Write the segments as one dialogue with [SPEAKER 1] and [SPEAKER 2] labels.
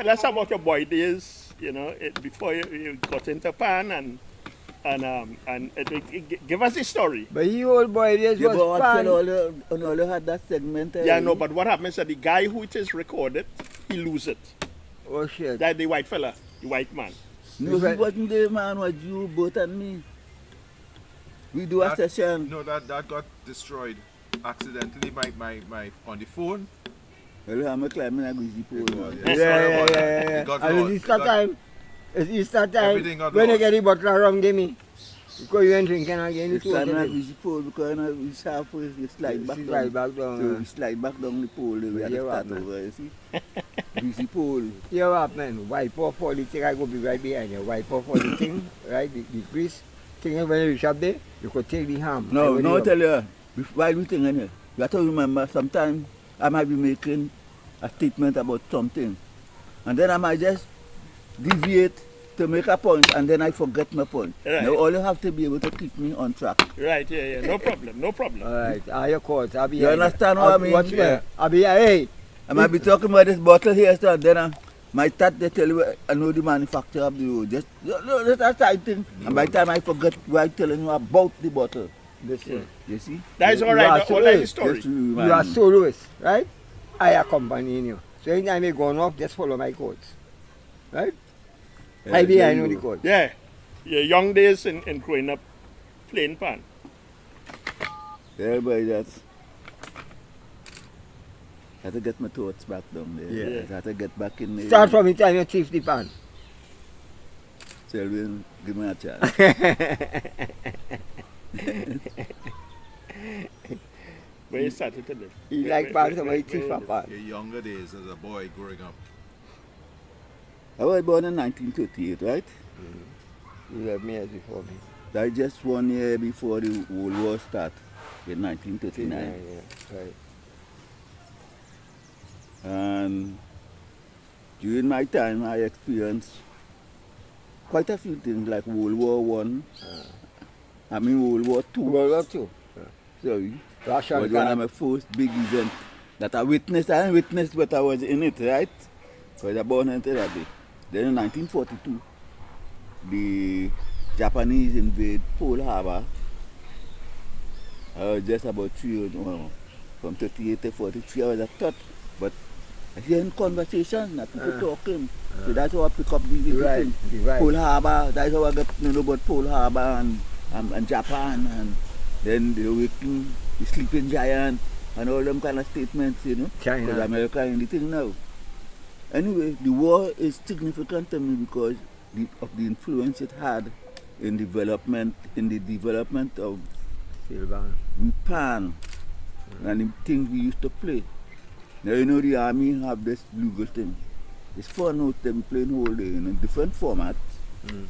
[SPEAKER 1] tell us about your boy days, you know, before you got into pan and give us the story.
[SPEAKER 2] But he old boy days
[SPEAKER 3] Yeah,
[SPEAKER 2] was
[SPEAKER 3] but
[SPEAKER 2] fun.
[SPEAKER 3] all you had that segment.
[SPEAKER 1] Yeah, no, but what happens is the guy who it is recorded, he lose it.
[SPEAKER 2] Oh shit.
[SPEAKER 1] That the white fella, the white man.
[SPEAKER 3] No, he wasn't there, man. Was you, both, and me. We do a session.
[SPEAKER 4] No, that got destroyed accidentally. My on the phone.
[SPEAKER 3] Well, I'm climbing a greasy pole.
[SPEAKER 2] Yeah.
[SPEAKER 4] It got
[SPEAKER 2] And
[SPEAKER 4] lost.
[SPEAKER 2] it's Easter time. It's Easter time.
[SPEAKER 4] Everything got
[SPEAKER 2] When you
[SPEAKER 4] lost.
[SPEAKER 2] get the bottle of rum, give me. Because you ain't drinking again.
[SPEAKER 3] It's climbing a greasy pole because we halfway, we slide back down.
[SPEAKER 2] back down.
[SPEAKER 3] So we slide back down the pole. We had to start over, you see. Greasy pole.
[SPEAKER 2] You what, man? Wipe off all the thing. I go be right behind you. Wipe off all the thing, right? The grease. Thing when you reach up there, you could take the ham.
[SPEAKER 3] No, tell you. While we think in here, you have to remember sometimes I might be making a statement about something. And then I might just deviate to make a point and then I forget my point.
[SPEAKER 1] Right.
[SPEAKER 3] Now all you have to be able to keep me on track.
[SPEAKER 1] Right, yeah. No problem.
[SPEAKER 2] All right, your court. I'll be
[SPEAKER 3] You understand what I mean?
[SPEAKER 2] What's
[SPEAKER 3] Yeah.
[SPEAKER 2] I'll be hey.
[SPEAKER 3] I might be talking about this bottle here, so then I might start to tell you I know the manufacturer of the road. Just a side thing. And by the time I forget what I'm telling you about the bottle.
[SPEAKER 2] Listen.
[SPEAKER 3] You see?
[SPEAKER 1] That is all right. All that is story.
[SPEAKER 3] Just to
[SPEAKER 2] You
[SPEAKER 3] remind
[SPEAKER 2] are
[SPEAKER 3] me.
[SPEAKER 2] soloist, right? I accompany you. So anytime you go off, just follow my codes. Right?
[SPEAKER 3] Yeah,
[SPEAKER 2] I be
[SPEAKER 3] there
[SPEAKER 2] I
[SPEAKER 3] you
[SPEAKER 2] know the
[SPEAKER 3] go.
[SPEAKER 2] codes.
[SPEAKER 1] Yeah. Your young days in growing up playing pan.
[SPEAKER 3] Yeah, boy, that's... I have to get my thoughts back down there.
[SPEAKER 2] Yeah.
[SPEAKER 3] I have to get back in there.
[SPEAKER 2] Start from the time you thief the pan.
[SPEAKER 3] Selwyn, give me a chance.
[SPEAKER 1] Where you started to live.
[SPEAKER 2] He like pan, somebody thief a pan.
[SPEAKER 4] Your younger days as a boy growing up.
[SPEAKER 3] I was born in 1938, right?
[SPEAKER 2] You have me as before me.
[SPEAKER 3] That's just 1 year before the World War started in 1939.
[SPEAKER 2] Yeah, right.
[SPEAKER 3] And during my time, I experienced quite a few things like World War I. World War II.
[SPEAKER 2] World War II.
[SPEAKER 3] Sorry.
[SPEAKER 2] Russian
[SPEAKER 3] Was one of my first big events that I witnessed. I didn't witness, but I was in it, right? So I was born into that day. Then in 1942, the Japanese invade Pearl Harbor. I was just about 3 years old. From 38 to 43, I was a tot. But I hear conversation, that people talking. So that's how I pick up the
[SPEAKER 2] Right,
[SPEAKER 3] thing.
[SPEAKER 2] right.
[SPEAKER 3] Pearl Harbor, that's how I got to know about Pearl Harbor and Japan. And then the waking, the sleeping giant, and all them kind of statements, you know.
[SPEAKER 2] China.
[SPEAKER 3] Because America in the thing now. Anyway, the war is significant to me because of the influence it had in the development of
[SPEAKER 2] Silver.
[SPEAKER 3] pan and the things we used to play. Now you know the army have this bugle thing. It's 4 notes them playing whole day in a different format.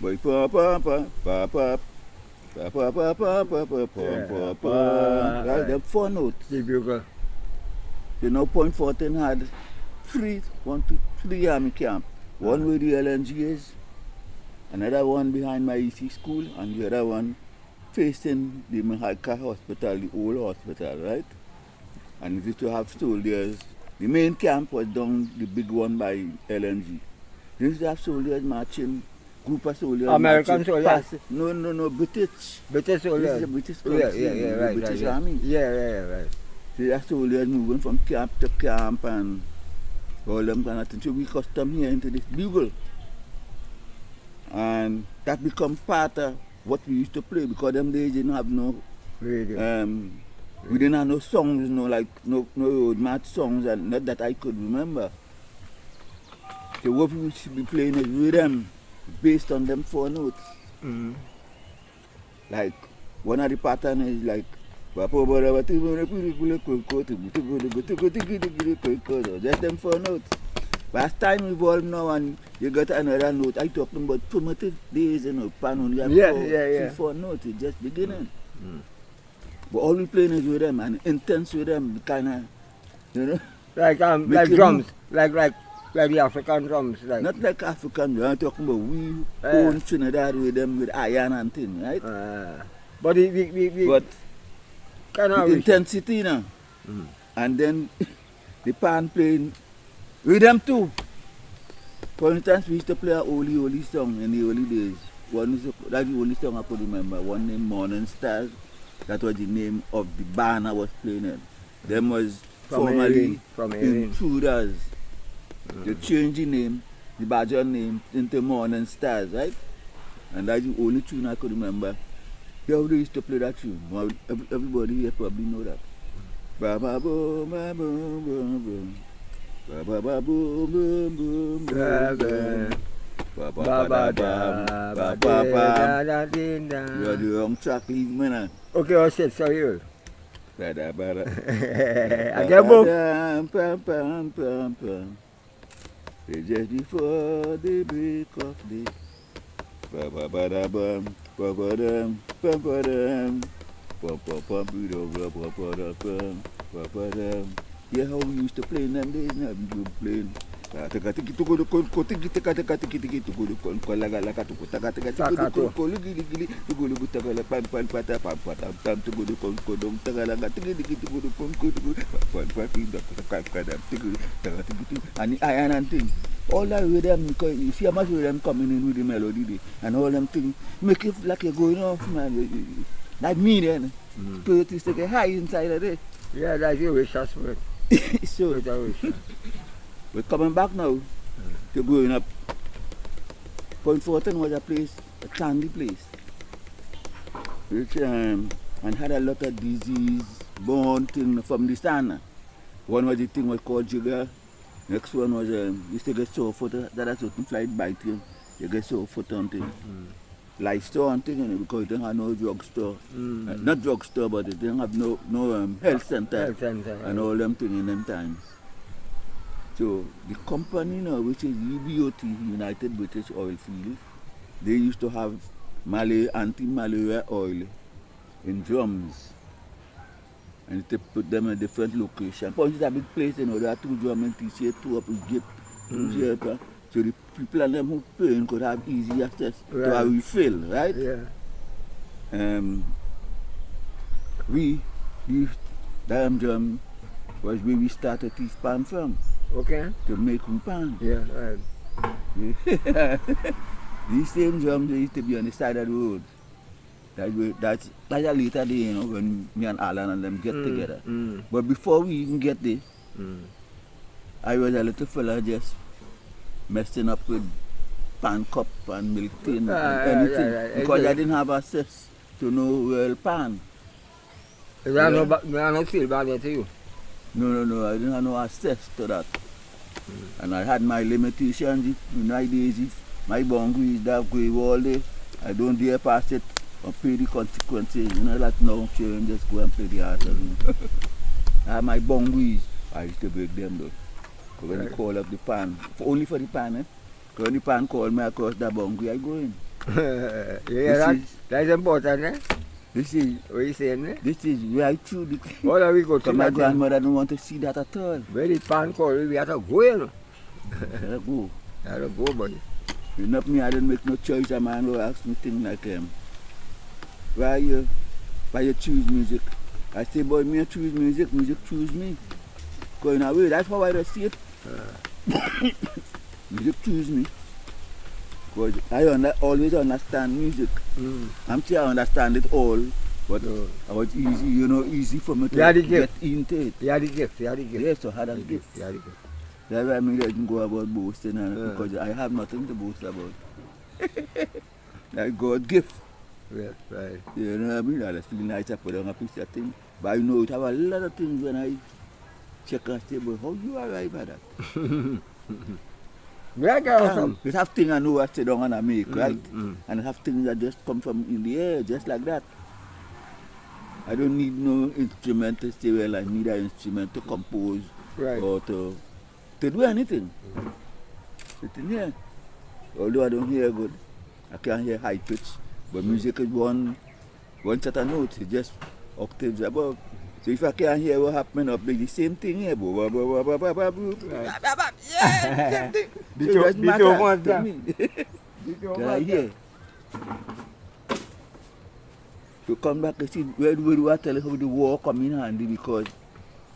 [SPEAKER 3] But pa pa pa pa pa pa pa pa pa pa pa pa pa. Right, them 4 notes.
[SPEAKER 2] The bugle.
[SPEAKER 3] You know, Point Fortin had 3 army camp. One where the LNG is, another one behind my EC school, and the other one facing the Mahaka hospital, the old hospital, right? And if you to have soldiers, the main camp was down the big one by LNG. You used to have soldiers marching, group of soldiers.
[SPEAKER 2] American
[SPEAKER 3] marching
[SPEAKER 2] soldiers?
[SPEAKER 3] past- No, British.
[SPEAKER 2] British
[SPEAKER 3] This
[SPEAKER 2] soldiers.
[SPEAKER 3] is the British
[SPEAKER 2] Yeah,
[SPEAKER 3] country, the
[SPEAKER 2] right,
[SPEAKER 3] British
[SPEAKER 2] right.
[SPEAKER 3] army.
[SPEAKER 2] Yeah, right.
[SPEAKER 3] So that soldiers moving from camp to camp and all them kind of things. So we custom here into this bugle. And that become part of what we used to play because them days didn't have no
[SPEAKER 2] Radio.
[SPEAKER 3] we didn't have no songs, no road march songs, and not that I could remember. So what we should be playing is rhythm based on them 4 notes. Like one of the pattern is like just them 4 notes. But as time evolved now and you got another note, I talking about primitive days, you know, pan only have 4 notes, it's just beginning. But all we playing is with them and intense with them, kind of, you know.
[SPEAKER 2] Like drums, like the African drums, like.
[SPEAKER 3] Not like African, we're talking about we own Trinidad with them with iron and thing, right?
[SPEAKER 2] But
[SPEAKER 3] But
[SPEAKER 2] kind of
[SPEAKER 3] the intensity, you know. And then the pan playing with them too. For instance, we used to play a oldie song in the early days. That's the only song I could remember. One named Morning Stars. That was the name of the band I was playing in. Them was formerly Intruders. They changed the name, the Badger name, into Morning Stars, right? And that's the only tune I could remember. They always used to play that tune. Well, everybody here probably know that. Ba ba boom ba boom boom boom. Ba ba ba boom boom boom boom. Ba ba ba da da ba ba ba. You are the wrong track, leave me now.
[SPEAKER 2] Okay, I said sorry. Earl.
[SPEAKER 3] Ba da ba da.
[SPEAKER 2] Again, both.
[SPEAKER 3] Pam pam pam pam. It's just before the break of day. Ba ba ba da bam. Ba ba dam. Ba ba dam. Ba ba ba ba ba ba da bam. Ba ba dam. Yeah, how we used to play in them days. Now we were playing. And the iron and thing. All that with them, because you see how much with them coming in with the melody and all them things make it like you're going off, man. Like me then. So it is take a high inside of it.
[SPEAKER 2] Yeah, that's your wish, that's what.
[SPEAKER 3] So we're coming back now to growing up. Point Fortin was a place, a sandy place, which and had a lot of disease born thing from the stand. One was the thing was called jigger. Next one was used to get sore foot. That a certain flight bite you. You get sore foot on thing. Lifestore and thing, because it didn't have no drugstore. Not drugstore, but it didn't have no health center and all them things in them times. So the company now, which is UBOT, United British Oil Field, they used to have anti-malaria oil in drums. And they put them in different locations. Point is a big place, you know, there are 2 drums in T-shirt, 2 up in Git, 2 here. So the people and them who paying could have easy access to a refill, right?
[SPEAKER 2] Yeah.
[SPEAKER 3] The drum was where we started this pan from.
[SPEAKER 2] Okay.
[SPEAKER 3] To make pan.
[SPEAKER 2] Yeah, right.
[SPEAKER 3] These same drums they used to be on the side of the road. That's a later day, you know, when me and Alan and them get together. But before we even get there, I was a little fella just messing up with pan cup and milk tin and anything because I didn't have access to no real pan.
[SPEAKER 2] You have no feel bad there to you?
[SPEAKER 3] No, I didn't have no access to that. And I had my limitations. In my days, if my boundary is that way all day, I don't dare pass it or pay the consequences. You know, like now, children just go and play the art. I had my boundaries. I used to break them though. When they call up the pan, only for the pan, eh? When the pan call me across the boundary, I go in.
[SPEAKER 2] Yeah, that's important, eh?
[SPEAKER 3] This is
[SPEAKER 2] what you saying, eh?
[SPEAKER 3] This is right true.
[SPEAKER 2] What are we going to
[SPEAKER 3] my grandmother don't want to see that at all.
[SPEAKER 2] Where the pan call, we have to go, you know.
[SPEAKER 3] Gotta go.
[SPEAKER 2] Gotta go, boy.
[SPEAKER 3] You know me, I didn't make no choice. A man will ask me things like why you choose music? I say, boy, me choose music, music choose me. Going away, that's how I see it. Music choose me. Because I always understand music. I'm sure I understand it all, but it was easy, you know, easy for me to get into it.
[SPEAKER 2] You had the gift.
[SPEAKER 3] Yes, so I had a gift. That's why I didn't go about boasting, because I have nothing to boast about. Like God's gift.
[SPEAKER 2] Yeah, right.
[SPEAKER 3] You know what I mean? I just feel nice to put on a piece of thing. But I know it have a lot of things when I check and say, but how you arrive at that?
[SPEAKER 2] Where I got from?
[SPEAKER 3] You have things I know I sit down and I make, right? And I have things that just come from in the air, just like that. I don't need no instrument to say, well, I need an instrument to compose or to do anything. Sitting here. Although I don't hear good, I can't hear high pitch. But music is one set of notes, it's just octaves above. So if I can't hear what happening up there, the same thing here. Yeah, same thing. So it doesn't matter to me. Can I hear? To come back and see where do I tell you how the war come in handy because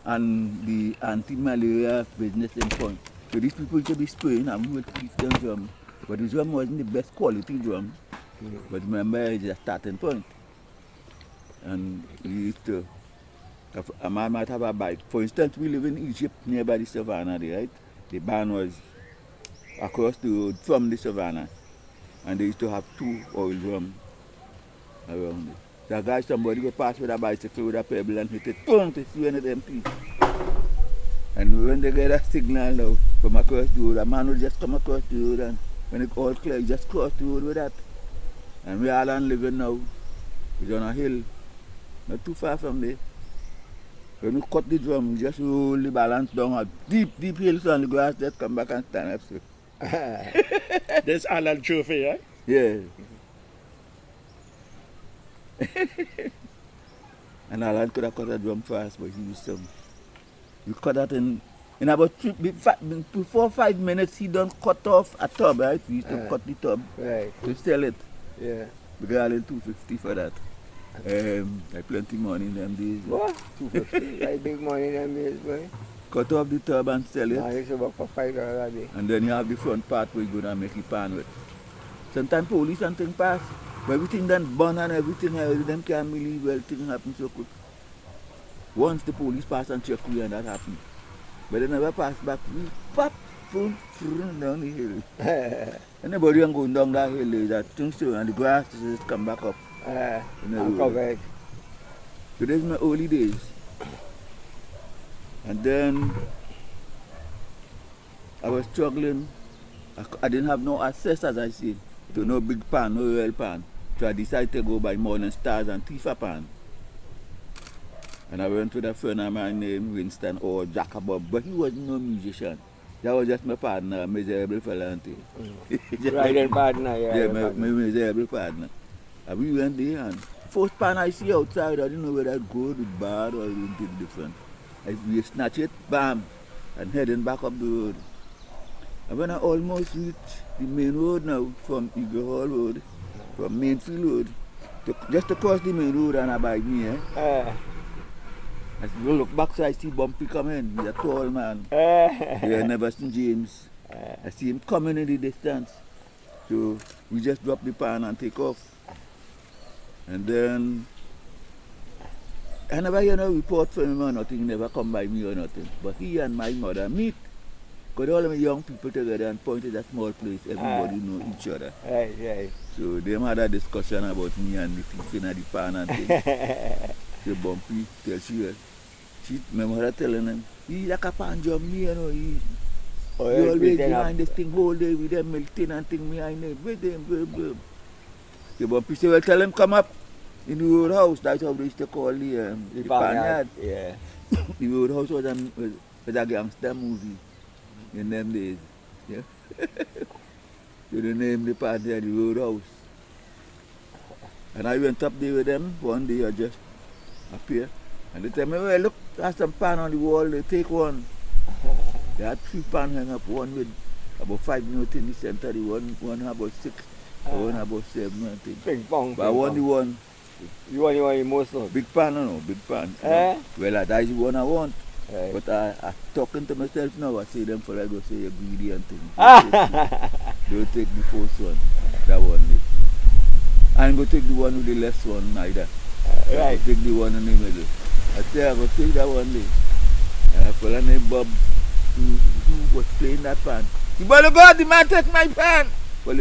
[SPEAKER 3] and the anti-malaria business in point. So these people used to be spraying and we would teach them drum. But the drum wasn't the best quality drum. But remember, it's a starting point. And we used to, a man might have a bike. For instance, we live in Egypt, nearby the savannah there, right? The barn was across the road from the savannah. And they used to have 2 oil drums around it. So a guy, somebody would pass with a bicycle with a pebble and hit it, boom, to see when it empty. And when they get a signal now from across the road, a man will just come across the road and when it's all clear, just cross the road with that. And we all are living now. It's on a hill, not too far from there. When we cut the drum, we just roll the balance down a deep hills on the grass, just come back and stand up. So.
[SPEAKER 1] There's Alan Trophy, right?
[SPEAKER 3] Yeah. And Alan could have cut a drum fast, but he used some. You cut that in about 4 or 5 minutes, he done cut off a tub, right? We used to cut the tub to sell it.
[SPEAKER 2] Yeah.
[SPEAKER 3] We got in $250 for that. Like plenty money in them days.
[SPEAKER 2] What? $250? Like big money in them days, boy.
[SPEAKER 3] Cut off the tub and sell it.
[SPEAKER 2] I used to work for $5 a day.
[SPEAKER 3] And then you have the front part where you go and make the pan with. Sometimes police and things pass. But everything done burn and everything, them can't believe well things happen so quick. Once the police pass and check you and that happened. But they never pass back. We pop, boom, down the hill. Anybody ain't going down that hill, that thing so, and the grass just come back up.
[SPEAKER 2] I'm covered.
[SPEAKER 3] So that's my early days. And then I was struggling. I didn't have no access, as I said, to no big pan, no oil pan. So I decided to go by Morning Stars and Tifa pan. And I went with a friend of mine named Winston or Jacob, but he wasn't no musician. That was just my partner, miserable fella.
[SPEAKER 2] Riding partner,
[SPEAKER 3] yeah. My miserable partner. And we went there and first pan I see outside, I didn't know whether it good, it bad or anything different. We snatch it, bam, and heading back up the road. And when I almost reached the main road now, from Eagle Hall Road, from Mainfield Road, just to cross the main road and about me, I look back, so I see Bumpy coming. He's a tall man. I never seen James. I see him coming in the distance. So we just drop the pan and take off. And then I never hear no report from him or nothing, he never come by me or nothing. But he and my mother meet. Because all of the young people together and pointed at a small place, everybody know each other.
[SPEAKER 2] Right.
[SPEAKER 3] So they had a discussion about me and the thief in the pan and things. So Bumpy tells you, my mother telling him, he's like a pan job, you know, he always behind this thing whole day with them milk tin and thing behind him, with them, blah. So Bumpy said, well, tell him come up in the old house. That's how they used to call the pan yard.
[SPEAKER 2] Yeah.
[SPEAKER 3] The old house was a gangster movie in them days. Yeah. So they named the pan there the old house. And I went up there with them. One day I just appeared. And they tell me, well, look, there's some pan on the wall, they take one. They had 3 pans hang up, one with about 5 notes in the center, the one about 6, one about 7, I think.
[SPEAKER 2] Big bang.
[SPEAKER 3] But I want the one.
[SPEAKER 2] You want the most of?
[SPEAKER 3] Big pan, no, big pan. Well, that's the one I want. Right. But I talking to myself now, I say them for I go say you're greedy and things. Don't take the first one, that one. I ain't going to take the one with the less one either. Right. Take the one in the middle. I say I go take that one day. And a fella named Bob who was playing that pan. He said, oh God, the man take my pan! Well,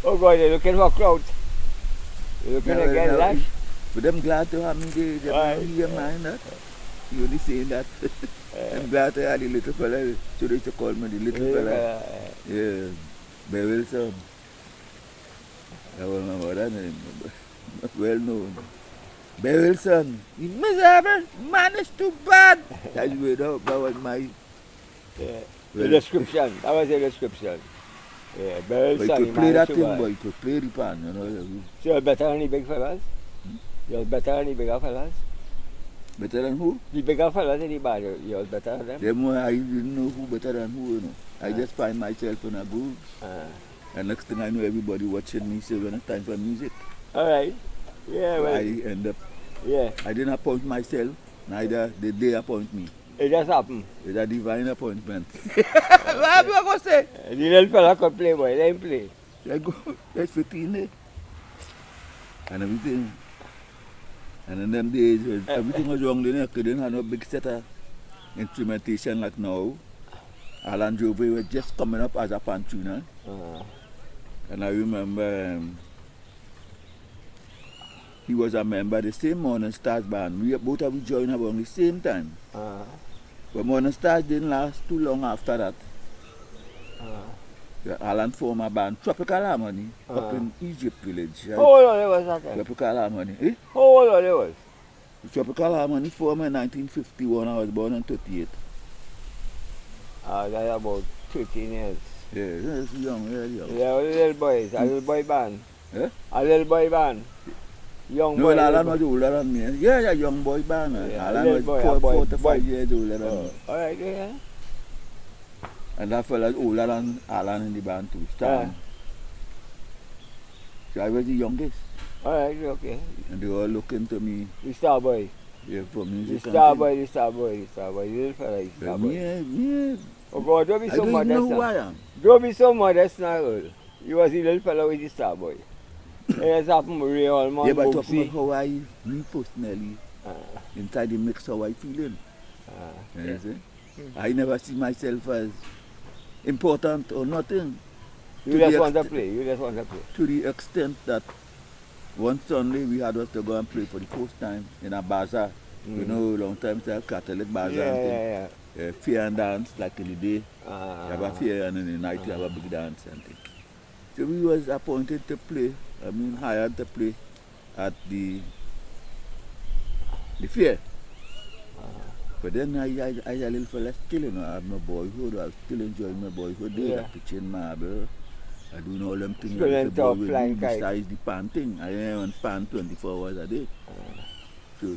[SPEAKER 2] oh God, they're looking for crowd. They're looking to get lash.
[SPEAKER 3] But I'm glad to have me there. They hear mine that. You only saying that. I'm glad to have the little fella. So they used to call me the little fella. Yeah. Bertel son. That was my mother's name. Well known. Bertel son. You miserable. Man is too bad. That was my...
[SPEAKER 2] the description. That was the description. Yeah, Bertel son.
[SPEAKER 3] You could play that thing, but you could play the pan, you know.
[SPEAKER 2] So you're better than the big fellas? You're better than the bigger fellas?
[SPEAKER 3] Better than who?
[SPEAKER 2] The bigger fellas in the bar, you're better than them?
[SPEAKER 3] I didn't know who better than who, you know. I just find myself in a groove. And next thing I know, everybody watching me, so when it's time for music.
[SPEAKER 2] Alright. Yeah, well.
[SPEAKER 3] I end up...
[SPEAKER 2] Yeah.
[SPEAKER 3] I didn't appoint myself, neither did they appoint me.
[SPEAKER 2] It just happened.
[SPEAKER 3] It's a divine appointment.
[SPEAKER 2] What am I going to say? The little fella could play, boy. Let him play.
[SPEAKER 3] I go, let's 15 there. And everything. And in them days, everything was wrong. They didn't have no big set of instrumentation like now. Alan Jove was just coming up as a pan tuner. And I remember he was a member of the same Morning Stars band. We both of us joined around the same time. But Morning Stars didn't last too long after that. Alan formed a band, Tropical Harmony, up in Egypt village. Right?
[SPEAKER 2] How old was that time?
[SPEAKER 3] Tropical Harmony. Eh?
[SPEAKER 2] How old was?
[SPEAKER 3] Tropical Harmony formed in 1951. I was born in 38.
[SPEAKER 2] That's about 13 years.
[SPEAKER 3] Yeah, that's young, really young.
[SPEAKER 2] Yeah, a little boys, a little boy band.
[SPEAKER 3] Eh?
[SPEAKER 2] A little boy band. Young
[SPEAKER 3] No,
[SPEAKER 2] boy.
[SPEAKER 3] Alan was older than me. Yeah, young boy band.
[SPEAKER 2] Yeah,
[SPEAKER 3] Alan
[SPEAKER 2] little
[SPEAKER 3] was
[SPEAKER 2] boy,
[SPEAKER 3] 4 to 5 years older than me.
[SPEAKER 2] Alright, yeah.
[SPEAKER 3] And that fella was older than Alan in the band too, Stan. So I was the youngest.
[SPEAKER 2] Alright, okay.
[SPEAKER 3] And they were looking to me,
[SPEAKER 2] The star boy.
[SPEAKER 3] yeah, for music.
[SPEAKER 2] The star boy. The star boy. The little fella is star boy.
[SPEAKER 3] Yeah.
[SPEAKER 2] Oh God, don't be
[SPEAKER 3] I
[SPEAKER 2] so
[SPEAKER 3] don't even
[SPEAKER 2] modest
[SPEAKER 3] know who
[SPEAKER 2] now.
[SPEAKER 3] I am.
[SPEAKER 2] Don't be so modest now, Earl. You was the little fella with the star boy. It has happened with Ray Allman,
[SPEAKER 3] Yeah, but talking
[SPEAKER 2] Bubsy.
[SPEAKER 3] about how I, me personally, inside the mix, how I feeling. You know what I'm saying? I never see myself as important or nothing.
[SPEAKER 2] You just want to play. You just want to play.
[SPEAKER 3] To the extent that one Sunday we had us to go and play for the first time in a bazaar. You know, long time to have Catholic bazaar and thing. Fair and dance, like in the day. You have a fair and in the night you have a big dance and thing. So we was appointed to play, hired to play at the fair. But then I a little fella still, you know, I have my boyhood, I was still enjoying my boyhood there, pitching marble. I doing all them things with the boy with me besides the pan thing. I ain't on pan 24 hours a day. So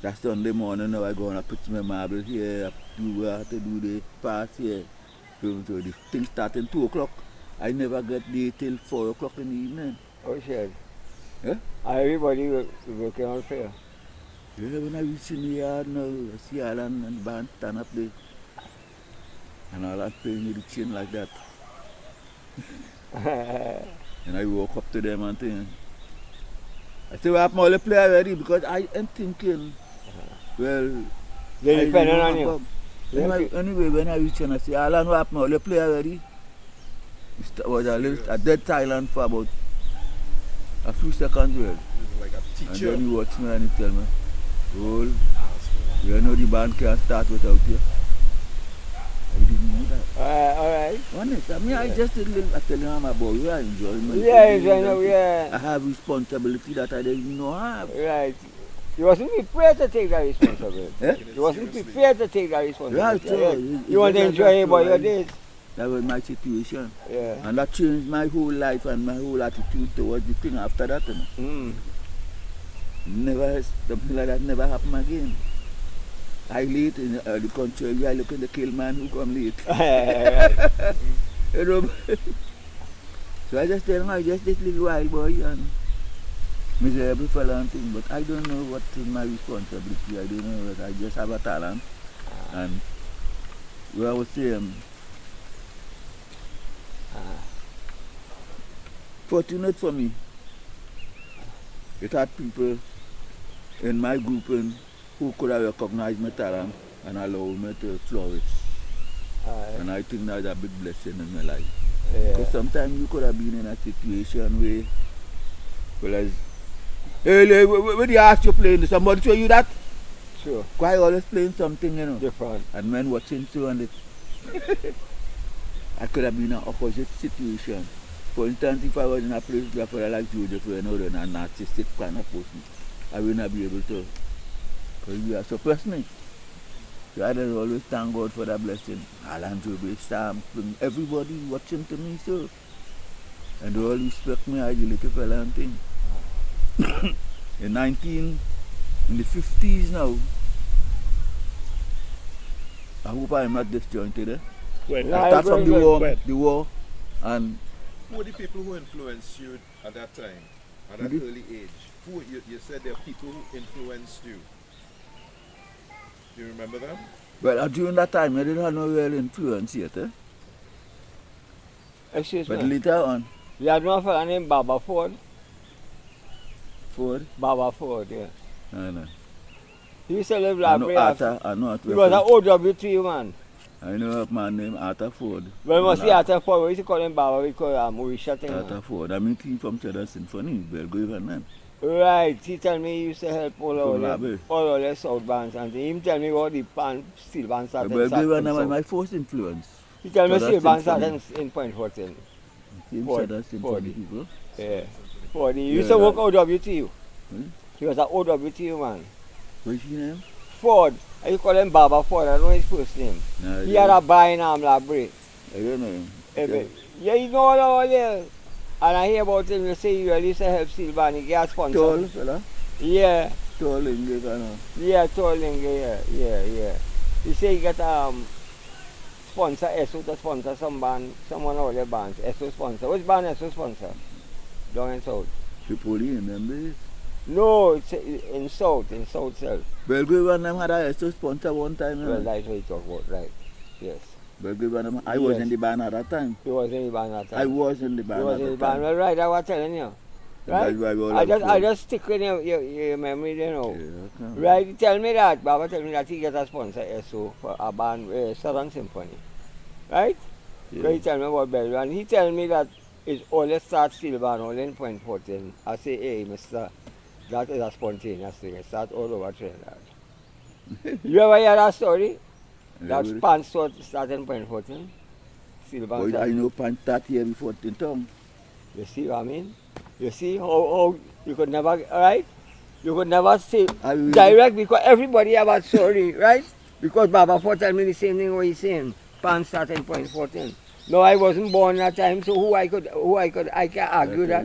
[SPEAKER 3] that Sunday morning now I go and I put my marble here, I have to do the pass here. So the thing starting 2 o'clock. I never get there till 4 o'clock in the evening.
[SPEAKER 2] Oh shit.
[SPEAKER 3] Yeah?
[SPEAKER 2] Everybody working on fair.
[SPEAKER 3] Yeah, when I reach in the yard now, I see Alan and the band stand up there. And Alan playing with the chin like that. And I walk up to them and think, I say, well, I'm all play already because I am thinking, well,
[SPEAKER 2] They depending on you.
[SPEAKER 3] Anyway, when I reach and I say, Alan, what happened? All play already? It was a dead silence for about a few seconds. Well.
[SPEAKER 4] Like a
[SPEAKER 3] And
[SPEAKER 4] teacher.
[SPEAKER 3] then he watch me and he tell me, well, you know the band can't start without you. I didn't know that.
[SPEAKER 2] Alright.
[SPEAKER 3] Honest, I just did little, I tell you, I'm a boy, I enjoy my I have responsibility that I didn't know I have.
[SPEAKER 2] Right. You wasn't prepared to take that responsibility.
[SPEAKER 3] Eh?
[SPEAKER 2] You wasn't prepared to take that responsibility.
[SPEAKER 3] Right,
[SPEAKER 2] You want to enjoy it by your days.
[SPEAKER 3] That was my situation.
[SPEAKER 2] Yeah.
[SPEAKER 3] And that changed my whole life and my whole attitude towards the thing after that. You know. Never, something like that never happened again. I late in the country, I look at the kill man who come late. You know? So I just tell him, I just this little wild boy and miserable fella and thing, but I don't know what is my responsibility. I don't know what I just have a talent. And what I was saying, fortunate for me, it had people in my group who could have recognized my talent and allowed me to flourish. And I think that's a big blessing in my life. Because sometimes you could have been in a situation where, well, as, hey, when you ask you playing, somebody show you that?
[SPEAKER 2] Sure.
[SPEAKER 3] Quite always playing something, you know.
[SPEAKER 2] Different.
[SPEAKER 3] And when watching too, and I could have been in an opposite situation. For instance, if I was in a place where I like Joseph, you know, an narcissistic kind of person, I would not be able to, because you have suppressed me. So I just always thank God for that blessing. Alan Jobe, Sam, everybody watching to me, so. And they all respect me as a little fella and thing. In the 50s now, I hope I'm not disjointed. Eh? I start from the war, and
[SPEAKER 4] Who were the people who influenced you at that time, at that early age? You said there are people who influenced you. Do you remember them?
[SPEAKER 3] Well, during that time, I didn't have no real influence yet, eh?
[SPEAKER 2] Excuse
[SPEAKER 3] But
[SPEAKER 2] me.
[SPEAKER 3] later on,
[SPEAKER 2] You had one fellow named Baba Ford.
[SPEAKER 3] Ford,
[SPEAKER 2] Baba Ford, yeah.
[SPEAKER 3] I know.
[SPEAKER 2] He used to live
[SPEAKER 3] I know
[SPEAKER 2] library.
[SPEAKER 3] Arthur, I know
[SPEAKER 2] He was an OW3 man.
[SPEAKER 3] I know a man named Arthur Ford.
[SPEAKER 2] Well, we must
[SPEAKER 3] And
[SPEAKER 2] see Arthur Ford. We used to call him Baba because Mauritia thing,
[SPEAKER 3] Arthur
[SPEAKER 2] man.
[SPEAKER 3] Ford. I meet him from Cheddar Symphony, Belgrave and man.
[SPEAKER 2] Right. He tell me he used to help
[SPEAKER 3] From library.
[SPEAKER 2] all the south bands. And he tell me what the steel band started
[SPEAKER 3] Belgrave and man was
[SPEAKER 2] south.
[SPEAKER 3] my first influence.
[SPEAKER 2] He tell me
[SPEAKER 3] Cheddar
[SPEAKER 2] steel band
[SPEAKER 3] Symphony.
[SPEAKER 2] started in Point Fortin.
[SPEAKER 3] Same
[SPEAKER 2] Ford,
[SPEAKER 3] Cheddar Symphony
[SPEAKER 2] Ford.
[SPEAKER 3] people.
[SPEAKER 2] Yeah. Ford. He
[SPEAKER 3] Yeah,
[SPEAKER 2] used to work
[SPEAKER 3] right.
[SPEAKER 2] OW2.
[SPEAKER 3] Hmm?
[SPEAKER 2] He was an OW2 man.
[SPEAKER 3] What's his name?
[SPEAKER 2] Ford. I used to call him Baba Ford. I don't know his first name.
[SPEAKER 3] No,
[SPEAKER 2] He had a bar in library.
[SPEAKER 3] I don't know him.
[SPEAKER 2] Yeah, you know all there. And I hear about him, you say he really used to help steel band. He get a sponsor.
[SPEAKER 3] Tall fella.
[SPEAKER 2] Yeah.
[SPEAKER 3] Tall English, I know.
[SPEAKER 2] Yeah, tolling, yeah. He say he get sponsor ESO to sponsor some band, someone of the bands. ESO sponsor. Which band ESO sponsor? Down in South.
[SPEAKER 3] Tripoli, remember it?
[SPEAKER 2] No, it's in South South.
[SPEAKER 3] Belgrave and them had a SO sponsor one time.
[SPEAKER 2] Well, that's what he talk about, right? Yes.
[SPEAKER 3] Belgrave and them, I was
[SPEAKER 2] Yes.
[SPEAKER 3] in the band at that time.
[SPEAKER 2] He was in the band at that time.
[SPEAKER 3] I was in the band
[SPEAKER 2] He was
[SPEAKER 3] at
[SPEAKER 2] in the
[SPEAKER 3] that
[SPEAKER 2] band.
[SPEAKER 3] time.
[SPEAKER 2] Well, right, I was telling you. Right?
[SPEAKER 3] That's why we all
[SPEAKER 2] I
[SPEAKER 3] have fun.
[SPEAKER 2] just stick with your memory, you know.
[SPEAKER 3] Yeah, okay.
[SPEAKER 2] Right, he tell me that, Baba tell me that he get a sponsor ESO for a band, Southern Symphony. Right?
[SPEAKER 3] Yeah.
[SPEAKER 2] So he tell me about Belgium, and he tell me that it's only start steel band only in Point Fortin. I say, hey, mister, that is a spontaneous thing. It start all over Trinidad. You ever hear that story? That
[SPEAKER 3] Yeah,
[SPEAKER 2] pants start in Point Fortin? Steel band.
[SPEAKER 3] but I know Pan that here before in town.
[SPEAKER 2] You see what I mean? You see how you could never, right? You could never say
[SPEAKER 3] I will-
[SPEAKER 2] direct because everybody have a story, right? Because Baba Ford tell me the same thing what he's saying. Pan start in Point Fortin. No, I wasn't born that time, so I can argue that,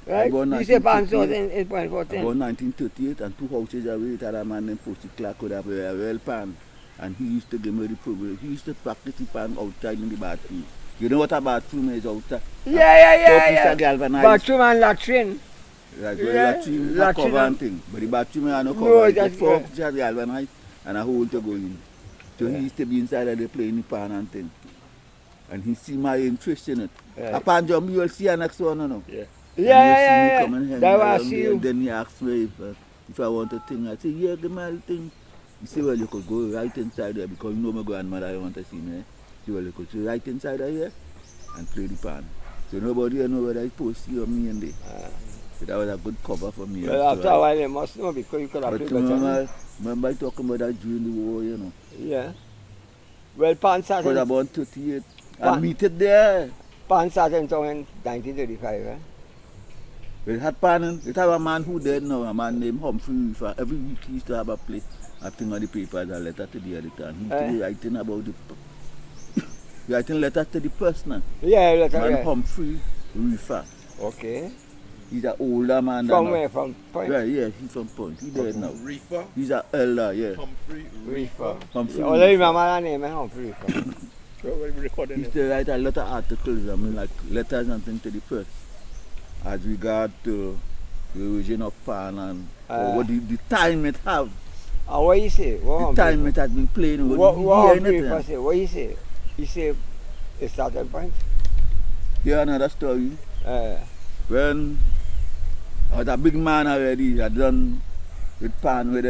[SPEAKER 2] right?
[SPEAKER 3] born
[SPEAKER 2] You say Pan
[SPEAKER 3] 1958.
[SPEAKER 2] start in Point
[SPEAKER 3] About
[SPEAKER 2] Fortin.
[SPEAKER 3] 1938 and 2 houses away, it had a man named Posty Clark with a well pan. And he used to give me the privilege. He used to practice the pan outside in the bathroom. You know what a bathroom is outside?
[SPEAKER 2] Yeah.
[SPEAKER 3] Galvanized.
[SPEAKER 2] Bathroom and latrine.
[SPEAKER 3] Like
[SPEAKER 2] Yeah,
[SPEAKER 3] latrine, a
[SPEAKER 2] latrine
[SPEAKER 3] cover
[SPEAKER 2] and-
[SPEAKER 3] and thing. But the bathroom had no
[SPEAKER 2] No,
[SPEAKER 3] cover.
[SPEAKER 2] that's
[SPEAKER 3] It's 4
[SPEAKER 2] good.
[SPEAKER 3] pieces galvanized and a hole to go in. So
[SPEAKER 2] Yeah.
[SPEAKER 3] he used to be inside of the playing the pan and thing. And he see my interest in it.
[SPEAKER 2] Yeah.
[SPEAKER 3] A pan jump, you will see a next one, you know.
[SPEAKER 1] Yeah.
[SPEAKER 2] Yeah.
[SPEAKER 3] Come and hang
[SPEAKER 2] That
[SPEAKER 3] around
[SPEAKER 2] was
[SPEAKER 3] there,
[SPEAKER 2] you.
[SPEAKER 3] and then he asked me if I want a thing. I say, yeah, give me a thing. He said, well, you could go right inside there because you know my grandmother want to see me. He said, well, you could go right inside of here and play the pan. So nobody know whether it's Posty or me in there. So that was a good cover for me.
[SPEAKER 2] Well, after a while, they must know because you could have
[SPEAKER 3] But
[SPEAKER 2] played better.
[SPEAKER 3] remember I talking about that during the war, you know.
[SPEAKER 2] Yeah. Well, Pan
[SPEAKER 3] It
[SPEAKER 2] started
[SPEAKER 3] was about 38.
[SPEAKER 2] Pan-
[SPEAKER 3] I meet it there.
[SPEAKER 2] Pan started in town in 1935, eh?
[SPEAKER 3] It had pan. It had a man who dead now, a man named Humphrey. Every week he used to have a plate, a thing on the paper, a letter to the editor. And he used to be writing about the writing letters to the person.
[SPEAKER 2] Yeah, later,
[SPEAKER 3] Man
[SPEAKER 2] yeah.
[SPEAKER 3] Humphrey Reefer.
[SPEAKER 2] Okay.
[SPEAKER 3] He's an older man.
[SPEAKER 2] From
[SPEAKER 3] than
[SPEAKER 2] where?
[SPEAKER 3] us.
[SPEAKER 2] From Point?
[SPEAKER 3] Yeah, he's from Point. He dead now.
[SPEAKER 4] Reefer,
[SPEAKER 3] He's an elder, yeah.
[SPEAKER 4] Humphrey, Reefer.
[SPEAKER 3] Humphrey
[SPEAKER 2] Only
[SPEAKER 3] Reefer.
[SPEAKER 2] remember that name, eh? Humphrey Reefer.
[SPEAKER 1] So we're
[SPEAKER 3] He
[SPEAKER 1] recording
[SPEAKER 3] used
[SPEAKER 1] it.
[SPEAKER 3] to write a lot of articles, I mean, like letters and things to the press as regard to the origin of pan and or what the time it have.
[SPEAKER 2] And what you say? What
[SPEAKER 3] The
[SPEAKER 2] Humphrey
[SPEAKER 3] time
[SPEAKER 2] Reefer?
[SPEAKER 3] it has been playing.
[SPEAKER 2] What Humphrey
[SPEAKER 3] anything.
[SPEAKER 2] Reefer say? What you say? He say it started Point?
[SPEAKER 3] Here another story.
[SPEAKER 2] Uh,
[SPEAKER 3] When I was a big man already, I done with pan with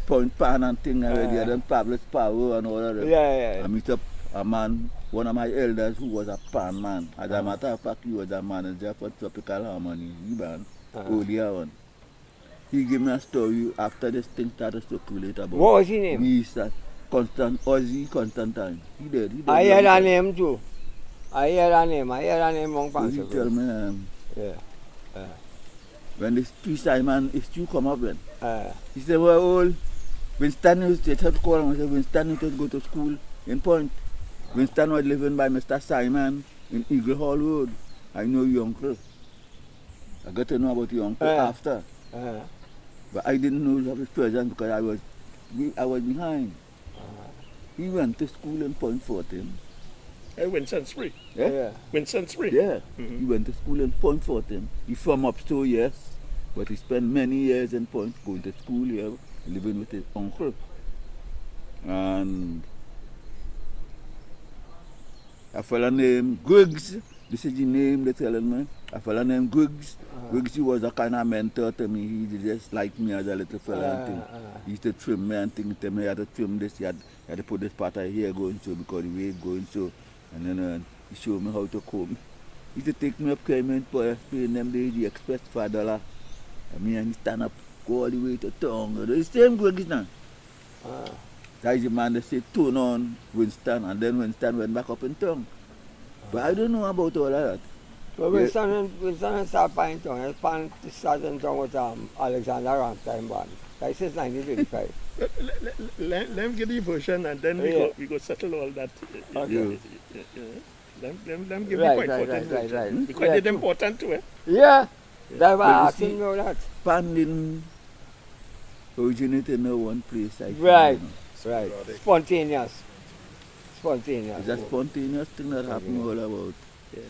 [SPEAKER 3] Point Pan and thing already, I done Pablo's Power and all of them.
[SPEAKER 2] yeah.
[SPEAKER 3] I meet up a man, one of my elders who was a pan man. As a matter of fact, he was a manager for Tropical Harmony, the band, earlier on. He gave me a story after this thing started to circulate about
[SPEAKER 2] What was his name?
[SPEAKER 3] me, Ozzy Constantine. He did.
[SPEAKER 2] I hear that name too. I hear that name among
[SPEAKER 3] So he tell
[SPEAKER 2] Pancho.
[SPEAKER 3] me,
[SPEAKER 2] Yeah.
[SPEAKER 3] when this P. Simon issue come up then,
[SPEAKER 2] Uh,
[SPEAKER 3] he said, well, old, Winston used to call him and said, Winston used to go to school in Point. Winston was living by Mr. Simon in Eagle Hall Road. I know your uncle. I got to know about your uncle after. But I didn't know of his presence because I was behind. He went to school in Point Fortin.
[SPEAKER 1] Hey, Winston Spree.
[SPEAKER 2] yeah.
[SPEAKER 1] Winston Spree.
[SPEAKER 3] Yeah.
[SPEAKER 1] Mhm.
[SPEAKER 3] He went to school in Point Fortin. He's from Upstore, yes. But he spent many years in Point, going to school here, living with his uncle. And a fella named Griggs, this is the name they're telling me. A fella named Griggs. Griggs, he was a kind of mentor to me. He just liked me as a little fella and thing. He used to trim me and things to me. I had to trim this, he had to put this part of hair going so because the way it going so. And then he showed me how to comb. He used to take me up Cayman Point Fortin them days, the express $5. And me and he stand up, go all the way to town. The same Griggs now. That's the man that said turn on Winston, and then Winston went back up in town. But I don't know about all of that.
[SPEAKER 2] But Winston started playing town. His pan started in town with Alexander Ramtime band. That's since 1925.
[SPEAKER 1] Let him get the version and then we go settle all that.
[SPEAKER 2] Okay.
[SPEAKER 1] Let him give
[SPEAKER 2] Right,
[SPEAKER 1] the Point Fortin
[SPEAKER 2] right.
[SPEAKER 1] version. Because it's important to it.
[SPEAKER 2] Yeah. That's why
[SPEAKER 3] But
[SPEAKER 2] I
[SPEAKER 3] you
[SPEAKER 2] asked him
[SPEAKER 3] see,
[SPEAKER 2] about that.
[SPEAKER 3] Pan didn't originate in no one place. I think,
[SPEAKER 2] Right.
[SPEAKER 3] you know.
[SPEAKER 2] Right. Spontaneous.
[SPEAKER 3] It's a spontaneous thing that happened all about.
[SPEAKER 1] Yeah.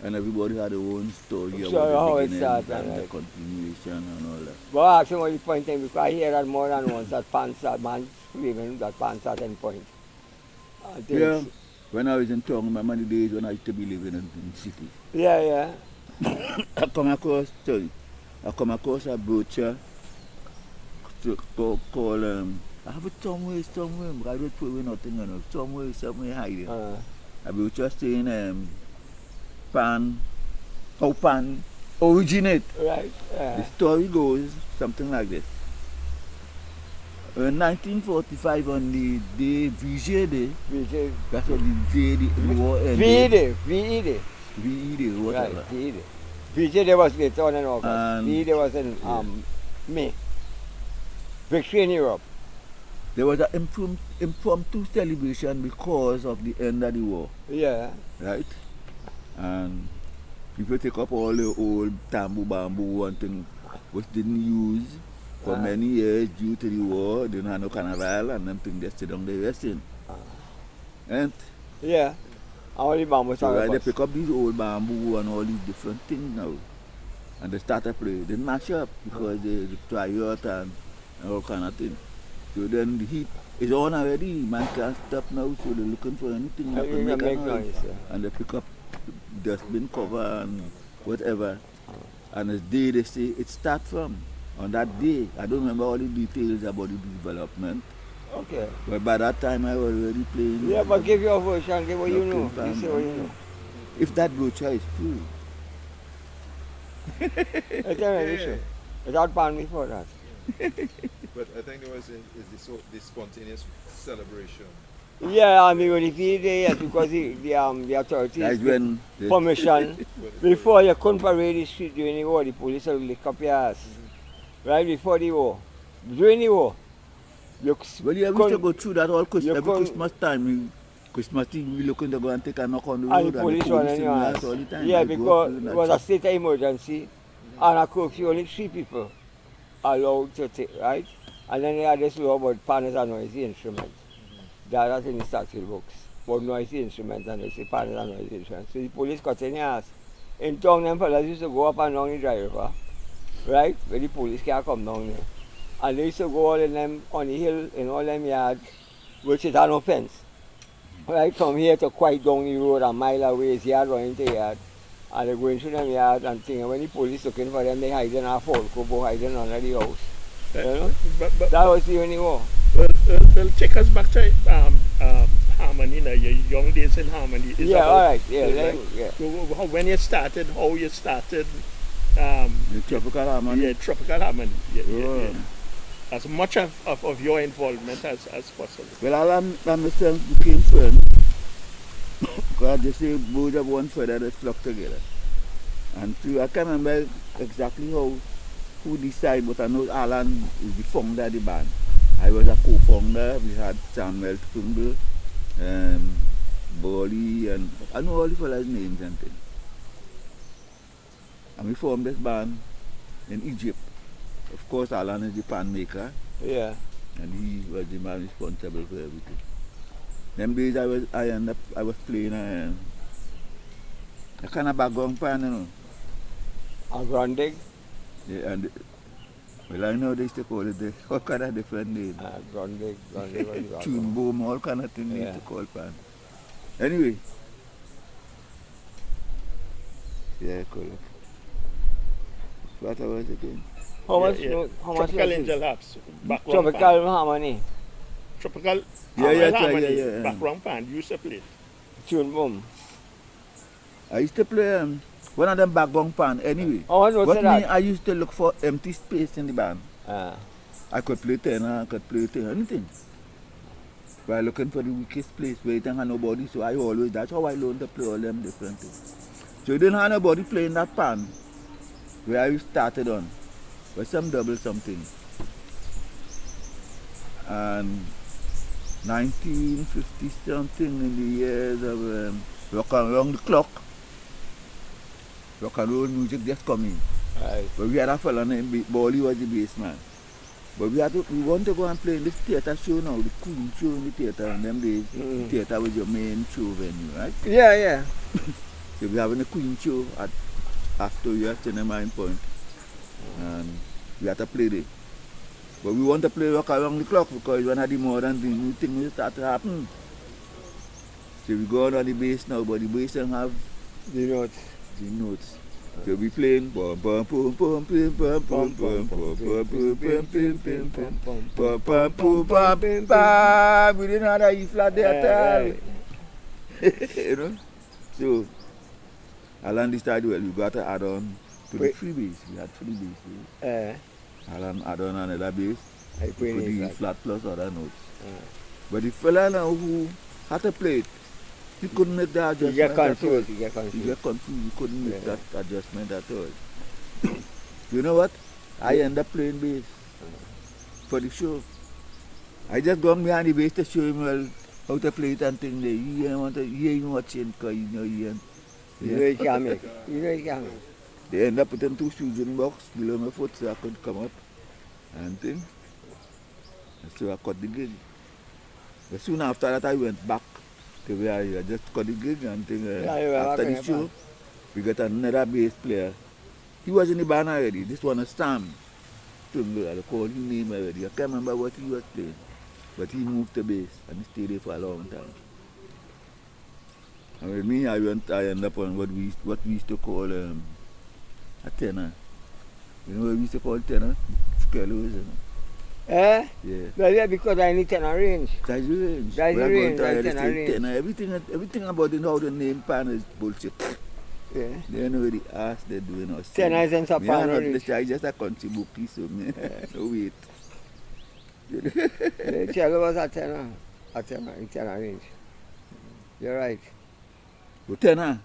[SPEAKER 3] And everybody had their own story
[SPEAKER 2] Sure,
[SPEAKER 3] about
[SPEAKER 2] how
[SPEAKER 3] the
[SPEAKER 2] it
[SPEAKER 3] beginning
[SPEAKER 2] started,
[SPEAKER 3] and the
[SPEAKER 2] right.
[SPEAKER 3] continuation and all that.
[SPEAKER 2] But I asked him what the point thing because I hear that more than once that pan start, man screaming that pan start in point.
[SPEAKER 3] Yeah, when I was in town, remember the days when I used to be living in the city.
[SPEAKER 2] Yeah.
[SPEAKER 3] I come across a brochure called I have it somewhere, but I don't throw away nothing, you know, somewhere hiding. A brochure saying how pan originate.
[SPEAKER 2] Right.
[SPEAKER 3] The story goes something like this. In 1945 on the day VJ Day,
[SPEAKER 2] VJ.
[SPEAKER 3] that's what the day the war ended.
[SPEAKER 2] VE Day.
[SPEAKER 3] VE Day, whatever.
[SPEAKER 2] Right, VE Day. VJ Day was later on in August.
[SPEAKER 3] And
[SPEAKER 2] VE Day was in May. Victory in Europe.
[SPEAKER 3] there was an impromptu celebration because of the end of the war,
[SPEAKER 2] Yeah.
[SPEAKER 3] right? And people take up all the old tambu bamboo and things which didn't use for many years due to the war. They didn't have no carnival and them things just sit down there resting. And
[SPEAKER 2] Yeah. All the bamboo
[SPEAKER 3] so they
[SPEAKER 2] sarcophagus.
[SPEAKER 3] pick up these old bamboo and all these different things now. And they start to play. They mash up because they try out and all kind of things. So then the heat is on already. Man can't stop now, so they're looking for anything that can make a noise. And they pick up dustbin cover and whatever. And the day they say it starts from. On that day, I don't remember all the details about the development.
[SPEAKER 2] Okay.
[SPEAKER 3] But by that time I was already playing.
[SPEAKER 2] Yeah, but give your version, give what you know.
[SPEAKER 3] Knocking
[SPEAKER 2] You say what you know.
[SPEAKER 3] If that brochure is true.
[SPEAKER 2] It's an issue. Without pan before that.
[SPEAKER 4] But I think there was the spontaneous celebration.
[SPEAKER 2] Yeah, I mean, when the VE Day, yes, because the authorities
[SPEAKER 3] That's
[SPEAKER 2] give
[SPEAKER 3] when
[SPEAKER 2] permission. Before you couldn't parade the street during the war, the police would lick up your ass. Right before the war. During the war.
[SPEAKER 3] Well, yeah, we used to go through that all Christmas, every Christmas time. Christmas Eve, we looking to go and take a knock on the road.
[SPEAKER 2] And the police running your ass.
[SPEAKER 3] all the time.
[SPEAKER 2] Yeah,
[SPEAKER 3] They go
[SPEAKER 2] because
[SPEAKER 3] through
[SPEAKER 2] it
[SPEAKER 3] that
[SPEAKER 2] was a
[SPEAKER 3] shit.
[SPEAKER 2] state of emergency. And a curfew, only 3 people allowed to take, right? And then they had this law about pan is a noisy instrument. That's in the statute books. About noisy instrument, and they say pan is a noisy instrument. So the police cut in your ass. In town, them fellas used to go up and down the drive, right? Where the police can't come down there. And they used to go all in them on the hill in all them yards, which is an offense. Right from here to quite down the road a mile away is yard running to yard. And they're going through them yard and things. And when the police looking for them, they hide in a folk, hiding under the house. You know?
[SPEAKER 1] But
[SPEAKER 2] That was the only war.
[SPEAKER 1] well, take us back to Harmony now, your young days in Harmony. Is
[SPEAKER 2] Yeah,
[SPEAKER 1] about-
[SPEAKER 2] all right. Yeah,
[SPEAKER 1] right?
[SPEAKER 2] yeah.
[SPEAKER 1] So when you started, how you started,
[SPEAKER 3] The tropical harmony.
[SPEAKER 1] yeah, Tropical Harmony.
[SPEAKER 3] Yeah.
[SPEAKER 1] As much of your involvement as possible.
[SPEAKER 3] Well, I and myself became friends. Because they say both of one feather that flock together. And two, I can't remember exactly who decided, but I know Alan is the founder of the band. I was a co-founder. We had Samuel Trimble, Bolly, and I know all the fellas' names and things. And we formed this band in Egypt. Of course, Alan is the pan maker,
[SPEAKER 2] Yeah.
[SPEAKER 3] and he was the man responsible for everything. Them days I was playing a kind of background pan, you know.
[SPEAKER 2] A Grundig.
[SPEAKER 3] Yeah, and Well, I know they used to call it all kind of different names.
[SPEAKER 2] Grundig was the
[SPEAKER 3] Tune boom, all kind of things they used
[SPEAKER 2] Yeah.
[SPEAKER 3] to call pan. Anyway. Yeah, cool. What was it again?
[SPEAKER 2] How much?
[SPEAKER 1] Yeah.
[SPEAKER 2] How much?
[SPEAKER 1] Tropical
[SPEAKER 2] was it?
[SPEAKER 1] Angel Harps. Background
[SPEAKER 2] Tropical
[SPEAKER 1] pan.
[SPEAKER 2] Harmony.
[SPEAKER 1] Tropical
[SPEAKER 3] Yeah,
[SPEAKER 1] Harmony.
[SPEAKER 3] yeah.
[SPEAKER 1] Background pan. You used to play it.
[SPEAKER 2] Tune boom.
[SPEAKER 3] I used to play one of them background pan anyway.
[SPEAKER 2] Oh, I know
[SPEAKER 3] But me,
[SPEAKER 2] that.
[SPEAKER 3] I used to look for empty space in the band.
[SPEAKER 2] Ah.
[SPEAKER 3] I could play tenor, I could play anything. By looking for the weakest place where you don't have nobody, so I always, that's how I learned to play all them different things. So you didn't have nobody playing that pan where I started on, with some double something. And 1950 something in the years of rock around the clock, rock and roll music just coming.
[SPEAKER 2] Right.
[SPEAKER 3] But we had a fella named Bolly was the bass man. But we want to go and play in this theatre show now, the Queen show in the theatre, and them days, the theatre was your main show venue, right?
[SPEAKER 2] Yeah, yeah.
[SPEAKER 3] So we having a Queen show after you at Cinema Point, and we had to play there. But we want to play rock around the clock because when I the modern thing, new thing will start to happen. So we go on the bass now, but the bass don't have
[SPEAKER 2] The notes.
[SPEAKER 3] the notes. So we playing bum bum bum bum bum bum bum bum bum bum bum bum bum bum bum. We didn't have that E flat there at all. You know? So Alan decided, well, we got to add on to the free bass. We had free bass. Alan add on another bass.
[SPEAKER 2] I
[SPEAKER 3] Put
[SPEAKER 2] play
[SPEAKER 3] the E
[SPEAKER 2] it.
[SPEAKER 3] flat plus other notes. But the fella now who had to play it, he couldn't make that
[SPEAKER 2] You
[SPEAKER 3] adjustment.
[SPEAKER 2] get
[SPEAKER 3] at all.
[SPEAKER 2] confused. You get
[SPEAKER 3] You
[SPEAKER 2] confused.
[SPEAKER 3] get confused, you couldn't make
[SPEAKER 2] Yeah.
[SPEAKER 3] that adjustment at all. You know what? I end up playing bass for the show. I just gone behind the bass to show him well how to play it and things there. He ain't want to hear him watching because you know he ain't.
[SPEAKER 2] You know you can't make. You know you can't make.
[SPEAKER 3] They end up putting 2 shoes in the box below my foot so I could come up and thing. And so I cut the gig. But soon after that I went back to where I just cut the gig and thing.
[SPEAKER 2] Yeah, you were
[SPEAKER 3] After
[SPEAKER 2] back
[SPEAKER 3] the
[SPEAKER 2] in
[SPEAKER 3] show,
[SPEAKER 2] the
[SPEAKER 3] we got another bass player. He was in the band already. This one is Sam. I called his name already. I can't remember what he was playing. But he moved to bass and he stayed there for a long time. And with me, I ended up on what we used to call a tenor. You know what we used to call tenor? Skellos, you know.
[SPEAKER 2] Eh?
[SPEAKER 3] Yeah.
[SPEAKER 2] Well, yeah, because I need 10 range.
[SPEAKER 3] That's the range.
[SPEAKER 2] That's the
[SPEAKER 3] We're going
[SPEAKER 2] range,
[SPEAKER 3] to
[SPEAKER 2] that's
[SPEAKER 3] say
[SPEAKER 2] tenor range.
[SPEAKER 3] tenor. Everything about how the name pan is bullshit.
[SPEAKER 2] Yeah.
[SPEAKER 3] They don't know the ass they're doing us.
[SPEAKER 2] 10 and
[SPEAKER 3] Me, I'm not
[SPEAKER 2] range.
[SPEAKER 3] listening. I just a country bookie, so me, no wait.
[SPEAKER 2] The cello was a 10 range. You're right.
[SPEAKER 3] But tenor.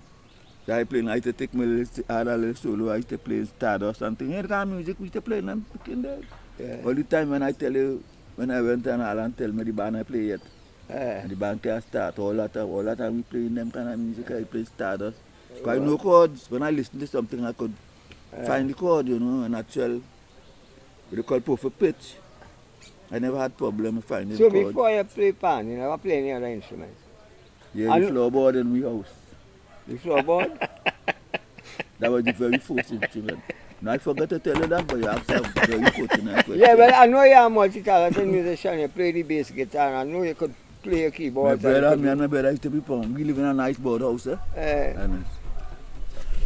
[SPEAKER 3] So I play, I used to take my little solo, I used to play Stardust and things. Any kind of music we used to play, and I'm picking there.
[SPEAKER 2] Yeah.
[SPEAKER 3] All the time when I tell you, when I went and Alan tell me the band I play yet,
[SPEAKER 2] Eh.
[SPEAKER 3] and the band can't start, all that time we playing them kind of music, I play Stardust. Because I know chords, when I listen to something I could find the chord, you know, an actual, what they call perfect pitch. I never had problem finding
[SPEAKER 2] So
[SPEAKER 3] chords.
[SPEAKER 2] before you play pan, you never play any other instrument?
[SPEAKER 3] Yeah,
[SPEAKER 2] And-
[SPEAKER 3] the floorboard in my house.
[SPEAKER 2] The floorboard?
[SPEAKER 3] That was the very first instrument. Now I forgot to tell you that, but you have to have very pertinent question.
[SPEAKER 2] Yeah, well, I know you're a multi-talented musician. You play the bass guitar. I know you could play a
[SPEAKER 3] My
[SPEAKER 2] keyboard.
[SPEAKER 3] brother, me and my brother used to be playing. We live in a nice board house, and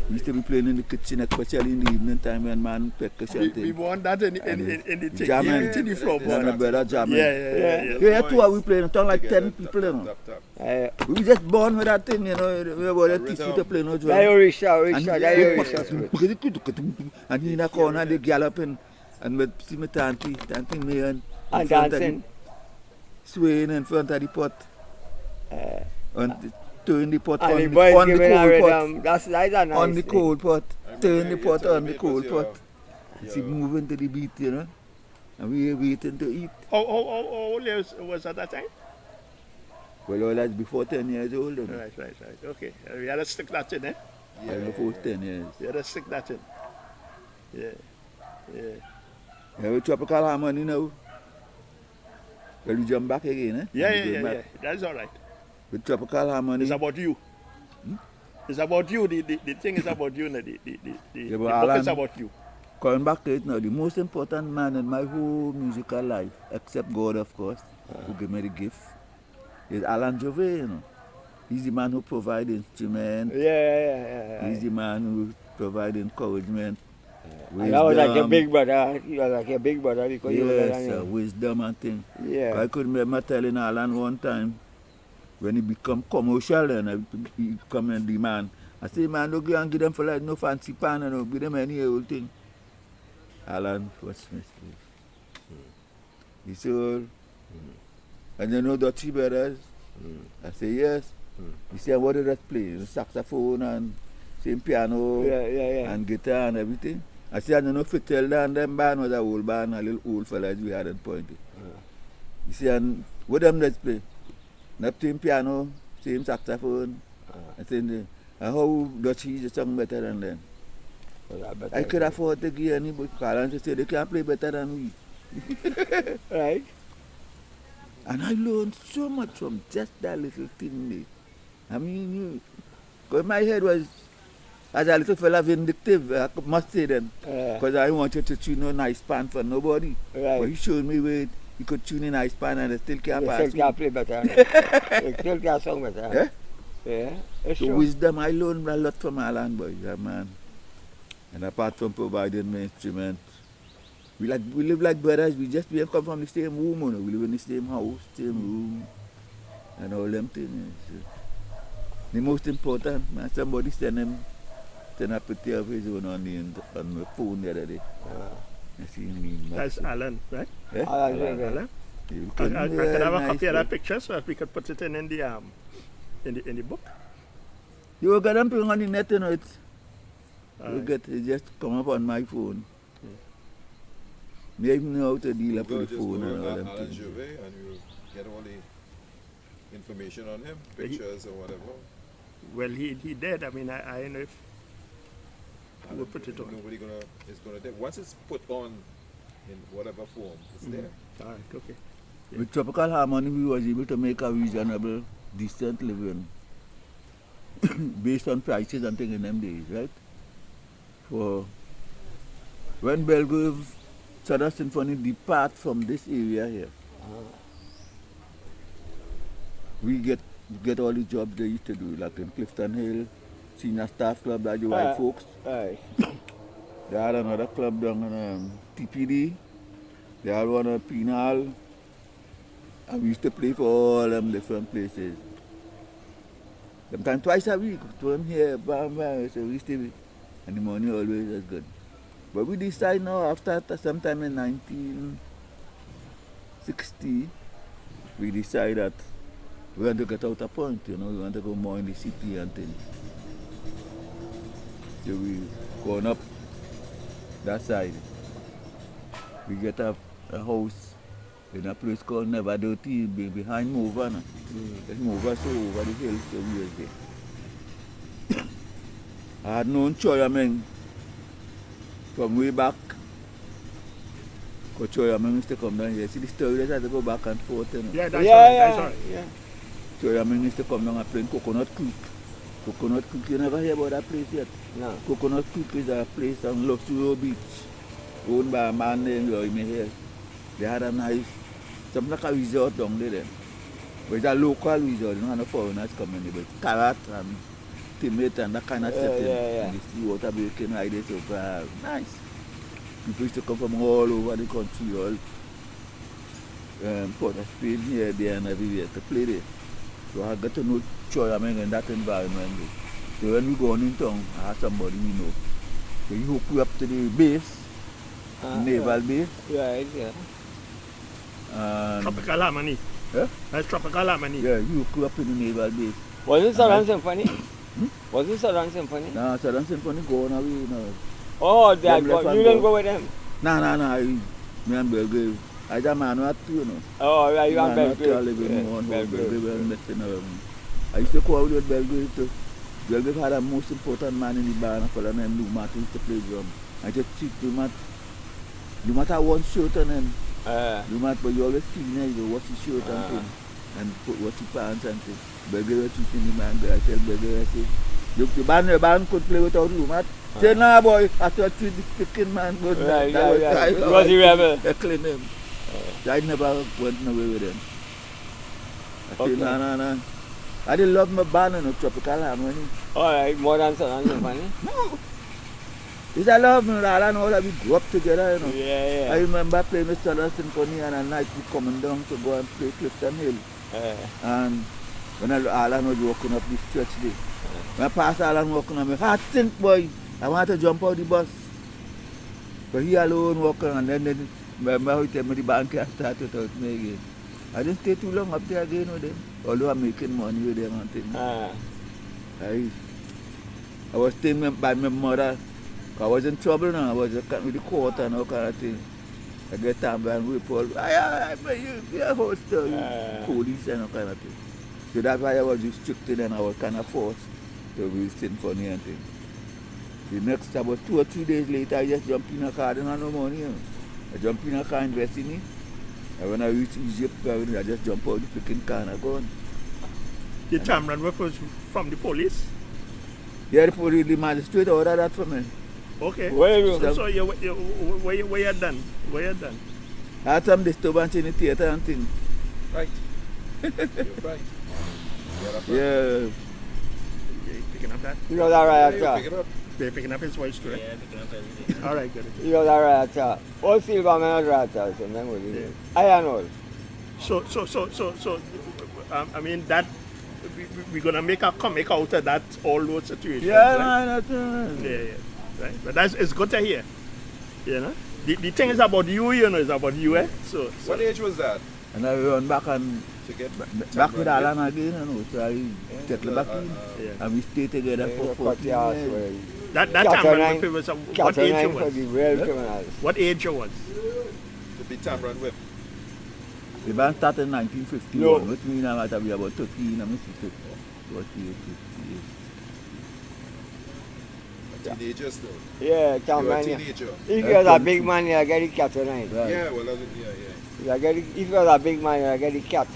[SPEAKER 3] we used to be playing in the kitchen, especially in the evening time when man percussion
[SPEAKER 1] We
[SPEAKER 3] thing.
[SPEAKER 1] want that in the thing.
[SPEAKER 3] Jamming.
[SPEAKER 1] Yeah, in the
[SPEAKER 3] Me and my
[SPEAKER 1] floorboard.
[SPEAKER 3] brother jamming.
[SPEAKER 1] Yeah.
[SPEAKER 3] Yeah, two are we playing. It's like 10 people, you know.
[SPEAKER 4] Tap.
[SPEAKER 3] We just born with that thing, you know. We were teach you to play no drum.
[SPEAKER 2] That Orisha.
[SPEAKER 3] And in a corner they galloping and we see my tanty me and
[SPEAKER 2] And dancing.
[SPEAKER 3] swaying in front of the pot. And turn the pot
[SPEAKER 2] And
[SPEAKER 3] on
[SPEAKER 2] the
[SPEAKER 3] the
[SPEAKER 2] boys giving a
[SPEAKER 3] cold pot.
[SPEAKER 2] rhythm. That's nice.
[SPEAKER 3] On the cold pot. Turn the pot on the
[SPEAKER 4] because
[SPEAKER 3] cold
[SPEAKER 4] you're-
[SPEAKER 3] pot. See moving to the beat, you know. And we waiting to eat.
[SPEAKER 1] How old was at that time?
[SPEAKER 3] Well, all that's before 10 years old. You know.
[SPEAKER 1] Right. Okay. We had to stick that in, eh?
[SPEAKER 3] Before 10 years.
[SPEAKER 1] We had to stick that in. Yeah.
[SPEAKER 3] Yeah, we tropical harmony now. Well, we jump back again, eh?
[SPEAKER 1] Yeah.
[SPEAKER 3] We go back.
[SPEAKER 1] That's all right.
[SPEAKER 3] With tropical harmony.
[SPEAKER 1] It's about you. It's about you. The thing is about you. The
[SPEAKER 3] Yeah, but
[SPEAKER 1] book
[SPEAKER 3] Alan-
[SPEAKER 1] is about you.
[SPEAKER 3] Going back to it now, the most important man in my whole musical life, except God, of course, who gave me the gift, is Alan Jove, you know. He's the man who provides instruments.
[SPEAKER 2] Yeah.
[SPEAKER 3] He's the man who provides encouragement.
[SPEAKER 2] And I was like your big brother. He was like your big brother because you were
[SPEAKER 3] Yes,
[SPEAKER 2] than him.
[SPEAKER 3] wisdom and things.
[SPEAKER 2] Yeah.
[SPEAKER 3] I could remember telling Alan one time, when he become commercial and he come and demand, I say, man, don't go and give them for like no fancy pan and give them any old thing. Alan was Smith. He said, and you know Dutchy brothers? I say, yes. He said, what did that play? Saxophone and same piano and guitar and everything. I said, I don't know if you tell them band was a old band, a little old fellas we had in Point. He said, and what them let's play? Not same piano, same saxophone. I said, and how Dutchy sung better than them? I could afford to give anybody Alan to say they can't play better than we.
[SPEAKER 2] Right?
[SPEAKER 3] And I learned so much from just that little thing there. I mean, because my head was, as a little fella, vindictive, I must say then. Because I wanted to tune a nice pan for nobody.
[SPEAKER 2] Right.
[SPEAKER 3] But he showed me where he could tune a nice pan and they still can't pass.
[SPEAKER 2] They still can't play better. They still can't sing better. Yeah, it's
[SPEAKER 3] So
[SPEAKER 2] true.
[SPEAKER 3] wisdom, I learned a lot from Alan, boy, yeah, man. And apart from providing me instruments, we live like brothers. We come from the same room, you know. We live in the same house, same room, and all them things. So the most important, man, somebody send a picture of his own on the phone the other day. I see him.
[SPEAKER 1] That's Alan, right?
[SPEAKER 3] Yeah?
[SPEAKER 1] Alan. Can I have a copy of that picture so that we could put it in the book?
[SPEAKER 3] You will get them putting on the net, you know. It just come up on my phone. They even know how to deal up with the phone and all them
[SPEAKER 4] Alan
[SPEAKER 3] things.
[SPEAKER 4] Jove and you get all the information on him, pictures or whatever.
[SPEAKER 1] Well, he did. I mean, I don't know if we will put it on.
[SPEAKER 4] Nobody is gonna do. Once it's put on in whatever form, it's there.
[SPEAKER 1] All right, okay.
[SPEAKER 3] With Tropical Harmony, we was able to make a reasonable, decent living based on prices and things in them days, right? For when Belgrave Southern Symphony depart from this area here, we get all the jobs they used to do, like in Clifton Hill, Senior Staff Club, like the white folks. They had another club down in TPD. They had one at Penal. And we used to play for all them different places. Sometimes twice a week, one here, bam, bam, so we used to be, and the money always was good. But we decide now, after sometime in 1960, we decide that we want to get out of Point, you know, we want to go more in the city and things. So we going up that side. We get a house in a place called Never Dirty, behind Mova. There's Mova, so over the hill, so we was there. I had known Choyameng from way back. Because Choyameng used to come down here. See the story, they had to go back and forth. You know?
[SPEAKER 1] Yeah, that's all right.
[SPEAKER 3] Choyameng used to come down and play in Coconut Creek. Coconut Creek, you never hear about that place yet?
[SPEAKER 2] No.
[SPEAKER 3] Coconut Creek is a place on Lofsuro Beach, owned by a man named Roy here. They had a nice, something like a resort down there then. But it's a local resort, you don't have no foreigners coming there, but carrot and tomato and that kind of setting. And the sea water breaking like this, so nice. People used to come from all over the country, all Port of Spain here, there and everywhere to play there. So I got to know Choyameng in that environment. So when we go on in town, I have somebody we know. So you hook you up to the base, naval base.
[SPEAKER 2] Right, yeah.
[SPEAKER 1] Tropical Harmony.
[SPEAKER 3] Yeah?
[SPEAKER 1] That's Tropical Harmony.
[SPEAKER 3] Yeah, you hook you up to the naval base.
[SPEAKER 2] Was it Southern Symphony? Was it Southern Symphony?
[SPEAKER 3] No, Southern Symphony go on away now.
[SPEAKER 2] Oh, they
[SPEAKER 3] Them
[SPEAKER 2] go.
[SPEAKER 3] left and
[SPEAKER 2] You didn't
[SPEAKER 3] go.
[SPEAKER 2] go with them?
[SPEAKER 3] No, me and Belgrave. I just man what too, you know.
[SPEAKER 2] Oh, right, you and
[SPEAKER 3] Man what I
[SPEAKER 2] Belgrave.
[SPEAKER 3] live in one house,
[SPEAKER 2] Belgrave.
[SPEAKER 3] Belgrave and messing around. I used to go out with Belgrave too. Belgrave had a most important man in the band, a fellow named Lou Matt, who used to play drum. I just treat Lou Matt had one shirt on him. Lou Matt, but you always clean it, you wash his shirt and thing. And put wash his pants and thing. Belgrave was treating the man, I tell Belgrave, I say, the band could play without Lou Matt. Say, nah, boy, I thought you the picking man. But
[SPEAKER 2] Right,
[SPEAKER 3] that
[SPEAKER 2] yeah.
[SPEAKER 3] I-
[SPEAKER 2] He was the rebel.
[SPEAKER 3] I clean him. I never went away with him. I
[SPEAKER 2] Okay.
[SPEAKER 3] said, nah. I didn't love my band and no tropical harmony.
[SPEAKER 2] Alright, more than Son and Company.
[SPEAKER 3] No. It's I love me, all I know that we grew up together, you know.
[SPEAKER 2] Yeah,
[SPEAKER 3] I remember playing with Southern Symphony and at night we coming down to go and play Clifton Hill. And when Alan was walking up this church day, when I passed Alan walking on me, I think, boy, I want to jump out the bus. But he alone walking and then remember he tell me the bank can't start without me again. I didn't stay too long up there again with them, although I'm making money with them and things. I was staying by my mother. I was in trouble now. I was with the court and all kind of thing. I get time and we pull. You are hostel, police and all kind of thing. So that's why I was restricted and I was kind of forced to be symphony and thing. The next about 2 or 3 days later, I just jumped in a car. I didn't have no money. You know. I jumped in a car, invest in it. And when I reach Egypt, I just jump out the freaking car and I go on.
[SPEAKER 1] The Tamron was from the police?
[SPEAKER 3] Yeah, the police, the magistrate ordered that for me.
[SPEAKER 1] Okay.
[SPEAKER 2] Where
[SPEAKER 1] So where you done? Where you done?
[SPEAKER 3] I had some disturbance in the theater and things.
[SPEAKER 4] Right. You're right.
[SPEAKER 3] Yeah.
[SPEAKER 1] You picking up that?
[SPEAKER 2] You know that right,
[SPEAKER 4] Yeah, pick it up.
[SPEAKER 1] They're picking up his voice too, right?
[SPEAKER 5] Yeah, picking up everything.
[SPEAKER 1] All right, good.
[SPEAKER 2] You know that right, all silver man right, so memory. I and all.
[SPEAKER 1] So, I mean, that we're gonna make a comic out of that all those situations.
[SPEAKER 3] Yeah,
[SPEAKER 1] right?
[SPEAKER 3] man,
[SPEAKER 1] Yeah. Right. But it's good to hear. You know? The thing is about you, you know, it's about you, eh? So
[SPEAKER 4] What age was that?
[SPEAKER 3] and I run back and
[SPEAKER 4] To get
[SPEAKER 3] back with Alan again, you know, so I settle back in.
[SPEAKER 1] yeah.
[SPEAKER 3] And we stay together for 14 years.
[SPEAKER 1] That
[SPEAKER 2] Cat
[SPEAKER 1] time
[SPEAKER 2] and
[SPEAKER 1] when
[SPEAKER 2] nine.
[SPEAKER 1] was what age you
[SPEAKER 2] for
[SPEAKER 1] was?
[SPEAKER 2] the real criminals.
[SPEAKER 1] What age you was?
[SPEAKER 4] to be Tamron whip.
[SPEAKER 3] The band started in 1951,
[SPEAKER 2] No.
[SPEAKER 3] which means I might be about 13, I'm 50. 48, 50 years.
[SPEAKER 4] A teenager still.
[SPEAKER 2] Yeah,
[SPEAKER 4] You
[SPEAKER 2] Tom
[SPEAKER 4] were a
[SPEAKER 2] man.
[SPEAKER 4] teenager.
[SPEAKER 2] If you was a big man, you get the cat tonight.
[SPEAKER 3] Right.
[SPEAKER 4] Yeah, well, yeah.
[SPEAKER 2] If you was a big man, you get the cat.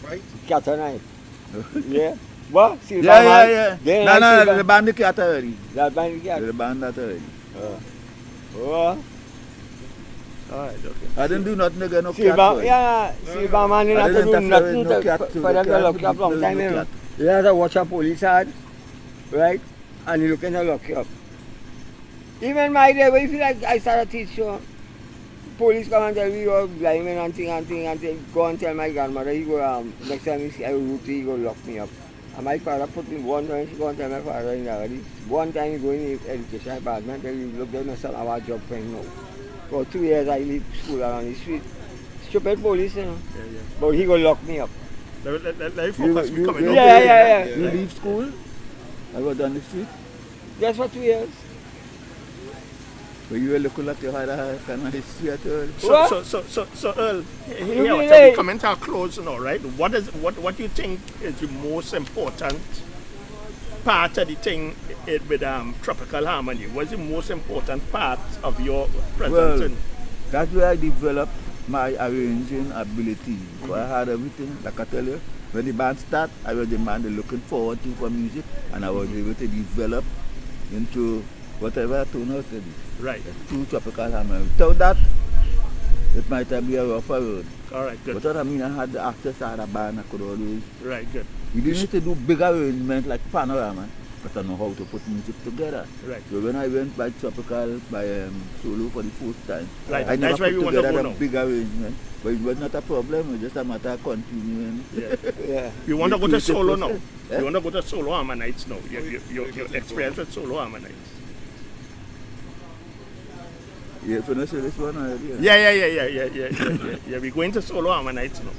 [SPEAKER 4] Right?
[SPEAKER 2] Cat tonight. Yeah. What? Silver
[SPEAKER 3] Yeah,
[SPEAKER 2] man?
[SPEAKER 3] yeah.
[SPEAKER 2] Then
[SPEAKER 3] No,
[SPEAKER 2] I
[SPEAKER 3] no,
[SPEAKER 2] silver-
[SPEAKER 3] the band the cat already.
[SPEAKER 2] That band the cat.
[SPEAKER 3] The band that already.
[SPEAKER 2] Oh.
[SPEAKER 1] All right, okay.
[SPEAKER 3] I didn't do nothing again, no cat.
[SPEAKER 2] Silver,
[SPEAKER 3] boy.
[SPEAKER 2] yeah, silver man, you
[SPEAKER 3] I
[SPEAKER 2] have to
[SPEAKER 3] didn't
[SPEAKER 2] do
[SPEAKER 3] interfere with
[SPEAKER 2] nothing
[SPEAKER 3] no
[SPEAKER 2] to,
[SPEAKER 3] cat,
[SPEAKER 2] for
[SPEAKER 3] so
[SPEAKER 2] them
[SPEAKER 3] the
[SPEAKER 2] to
[SPEAKER 3] cat
[SPEAKER 2] lock
[SPEAKER 3] would
[SPEAKER 2] you up long
[SPEAKER 3] do
[SPEAKER 2] time,
[SPEAKER 3] no
[SPEAKER 2] you know.
[SPEAKER 3] cat.
[SPEAKER 2] You have to watch a police ad, right? And you looking to lock you up. Even my day, when you feel like I started to teach you, police come and tell me you're blind and thing, go and tell my grandmother, he go, next time you see I root, he go lock me up. And my father put me one time, she go and tell my father in there, one time he go in the education department, tell you, look, they don't sell our job for him now. For 2 years I leave school around the street. Stupid police, you know.
[SPEAKER 1] Yeah.
[SPEAKER 2] But he go lock me up.
[SPEAKER 1] Let me focus. We
[SPEAKER 3] You-
[SPEAKER 1] coming
[SPEAKER 3] you-
[SPEAKER 1] up.
[SPEAKER 2] Yeah.
[SPEAKER 3] You leave school, I was on the street,
[SPEAKER 2] Just for 2 years.
[SPEAKER 3] but you were looking like you had a kind of history at all.
[SPEAKER 2] What?
[SPEAKER 1] So Earl, here
[SPEAKER 2] You
[SPEAKER 1] we
[SPEAKER 2] relate.
[SPEAKER 1] come into our close now, right? What do you think is the most important part of the thing with tropical harmony? What's the most important part of your presence?
[SPEAKER 3] Well, that's where I developed my arranging ability. So I had everything, like I tell you, when the band started, I was the man they're looking forward to for music, and I was able to develop into whatever I turned out to be.
[SPEAKER 1] Right.
[SPEAKER 3] True tropical harmony. Without that, it might be a rougher road.
[SPEAKER 1] All right, good.
[SPEAKER 3] But what I mean, I had the access, I had a band, I could always.
[SPEAKER 1] Right, good.
[SPEAKER 3] You didn't need to do big arrangements like Panorama, but I know how to put music together.
[SPEAKER 1] Right.
[SPEAKER 3] So when I went by tropical, by Solo for the first time,
[SPEAKER 1] Right,
[SPEAKER 3] I
[SPEAKER 1] that's
[SPEAKER 3] never
[SPEAKER 1] why
[SPEAKER 3] put
[SPEAKER 1] we want to
[SPEAKER 3] together
[SPEAKER 1] go
[SPEAKER 3] a
[SPEAKER 1] now.
[SPEAKER 3] big arrangement. But it was not a problem, it was just a matter of continuing.
[SPEAKER 1] Yeah.
[SPEAKER 2] Yeah.
[SPEAKER 1] You want to go to
[SPEAKER 3] Creative
[SPEAKER 1] Solo now?
[SPEAKER 3] process. Yeah.
[SPEAKER 1] You want to go to Solo Harmonites now? Your experience with Solo Harmonites.
[SPEAKER 3] You finished with this one already?
[SPEAKER 1] Yeah. We're going to Solo Harmonites now.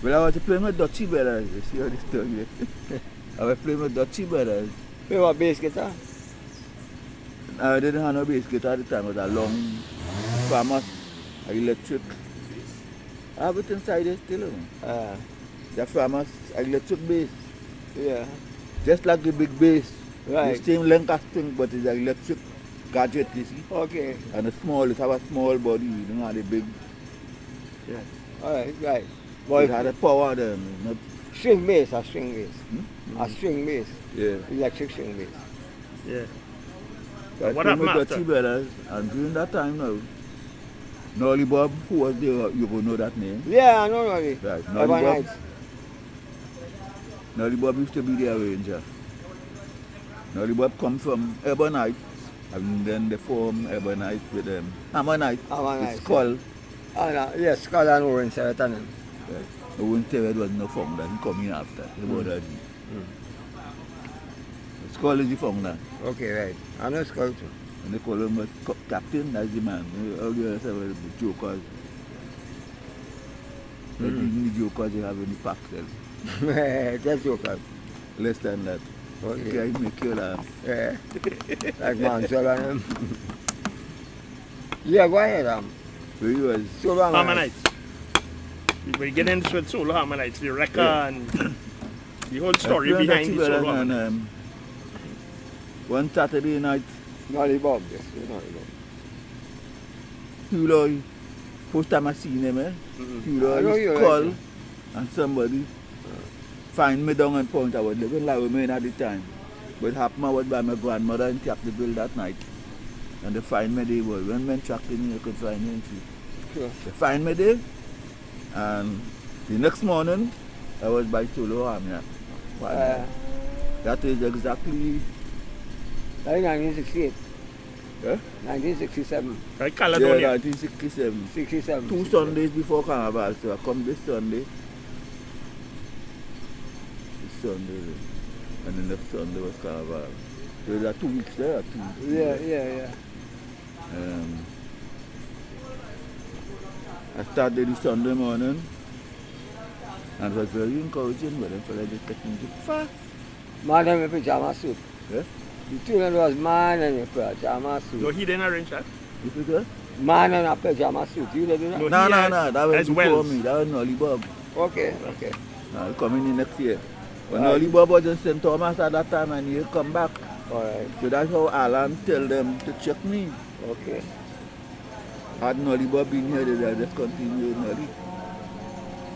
[SPEAKER 3] Well, I was playing with Dutchy Brothers, you see how this story is. I was playing with Dutchy Brothers.
[SPEAKER 2] You want bass guitar?
[SPEAKER 3] I didn't have no bass guitar at the time, it was a long famous electric. I have it inside it still, you know. The famous electric bass.
[SPEAKER 2] Yeah.
[SPEAKER 3] Just like the big bass.
[SPEAKER 2] Right.
[SPEAKER 3] The same length as thing, but it's an electric gadget, you see.
[SPEAKER 2] Okay.
[SPEAKER 3] And it have a small body, you don't have the big.
[SPEAKER 2] Alright, right.
[SPEAKER 3] It had a power then, not.
[SPEAKER 2] String bass, a string bass.
[SPEAKER 3] Hmm?
[SPEAKER 2] A string bass.
[SPEAKER 3] Yeah.
[SPEAKER 2] Electric string bass.
[SPEAKER 1] Yeah.
[SPEAKER 3] I
[SPEAKER 1] What
[SPEAKER 3] came with
[SPEAKER 1] happened
[SPEAKER 3] the
[SPEAKER 1] after?
[SPEAKER 3] three brothers, and during that time now, Nolly Bob, who was there, you will know that name.
[SPEAKER 2] Yeah, I know Nolly.
[SPEAKER 3] Right, Nolly Bob.
[SPEAKER 2] Harmonites.
[SPEAKER 3] Nolly Bob used to be the arranger. Nolly Bob come from Ebonite, and then they form Ebonite with them. Harmonite,
[SPEAKER 2] Harmonites,
[SPEAKER 3] with Skull.
[SPEAKER 2] Yes, Skull and Owen Serotonin.
[SPEAKER 3] Right. Owen Terrad was no founder, he come in after. He bothered me. Skull is the founder.
[SPEAKER 2] Okay, right. I know Skull too.
[SPEAKER 3] And they call him a captain, that's the man. All the others are the jokers. But even the jokers, they have any pack there.
[SPEAKER 2] Just Joker.
[SPEAKER 3] Less than that.
[SPEAKER 2] Okay.
[SPEAKER 3] Okay, make you laugh.
[SPEAKER 2] Yeah. Like Mansell and him. Yeah, go ahead.
[SPEAKER 3] Where you was?
[SPEAKER 2] Solo
[SPEAKER 1] Harmonites. We get into with Solo Harmonites, the record and the whole story behind the Solo Harmonites.
[SPEAKER 3] One Saturday night,
[SPEAKER 2] Nolly Bob, yes. Nolly Bob.
[SPEAKER 3] Hugh Lloyd, first time I seen him, Hugh
[SPEAKER 2] I know
[SPEAKER 3] Lloyd
[SPEAKER 2] you
[SPEAKER 3] call
[SPEAKER 2] right.
[SPEAKER 3] and somebody find me down and Point. I was living like with me at the time. But happened I was by my grandmother in Captiville that night. And they find me there. Well, when men tracked me, they could find me.
[SPEAKER 2] Sure.
[SPEAKER 3] They find me there. And the next morning, I was by Solo Harmonites. That is exactly...
[SPEAKER 2] That is 1968.
[SPEAKER 3] Yeah?
[SPEAKER 2] 1967.
[SPEAKER 1] Right,
[SPEAKER 3] Yeah,
[SPEAKER 1] Caledonia.
[SPEAKER 3] 1967.
[SPEAKER 2] 67.
[SPEAKER 3] 2 Sundays before Carnival, so I come this Sunday. This Sunday, and the next Sunday was Carnival. So there are 2 weeks there, or 2 weeks
[SPEAKER 2] Yeah,
[SPEAKER 3] there.
[SPEAKER 2] yeah.
[SPEAKER 3] I started the Sunday morning, and it was very encouraging, but then I just kept music fast.
[SPEAKER 2] Man in a pajama suit.
[SPEAKER 3] Yeah?
[SPEAKER 2] The tune was man in a pajama suit.
[SPEAKER 1] No, he didn't arrange that.
[SPEAKER 3] You feel good?
[SPEAKER 2] Man in a pajama suit. You did that?
[SPEAKER 1] No,
[SPEAKER 3] No,
[SPEAKER 1] he
[SPEAKER 3] no,
[SPEAKER 1] had
[SPEAKER 3] no, that was
[SPEAKER 1] as
[SPEAKER 3] before
[SPEAKER 1] Wells.
[SPEAKER 3] me. That was Nolly Bob.
[SPEAKER 2] Okay, okay.
[SPEAKER 3] He coming in next year. When
[SPEAKER 2] Right.
[SPEAKER 3] Nolly Bob was in St. Thomas at that time, and he'll come back.
[SPEAKER 2] All right.
[SPEAKER 3] So that's how Alan tell them to check me.
[SPEAKER 2] Okay.
[SPEAKER 3] Had Nolly Bob been here, they would just continue with Nolly.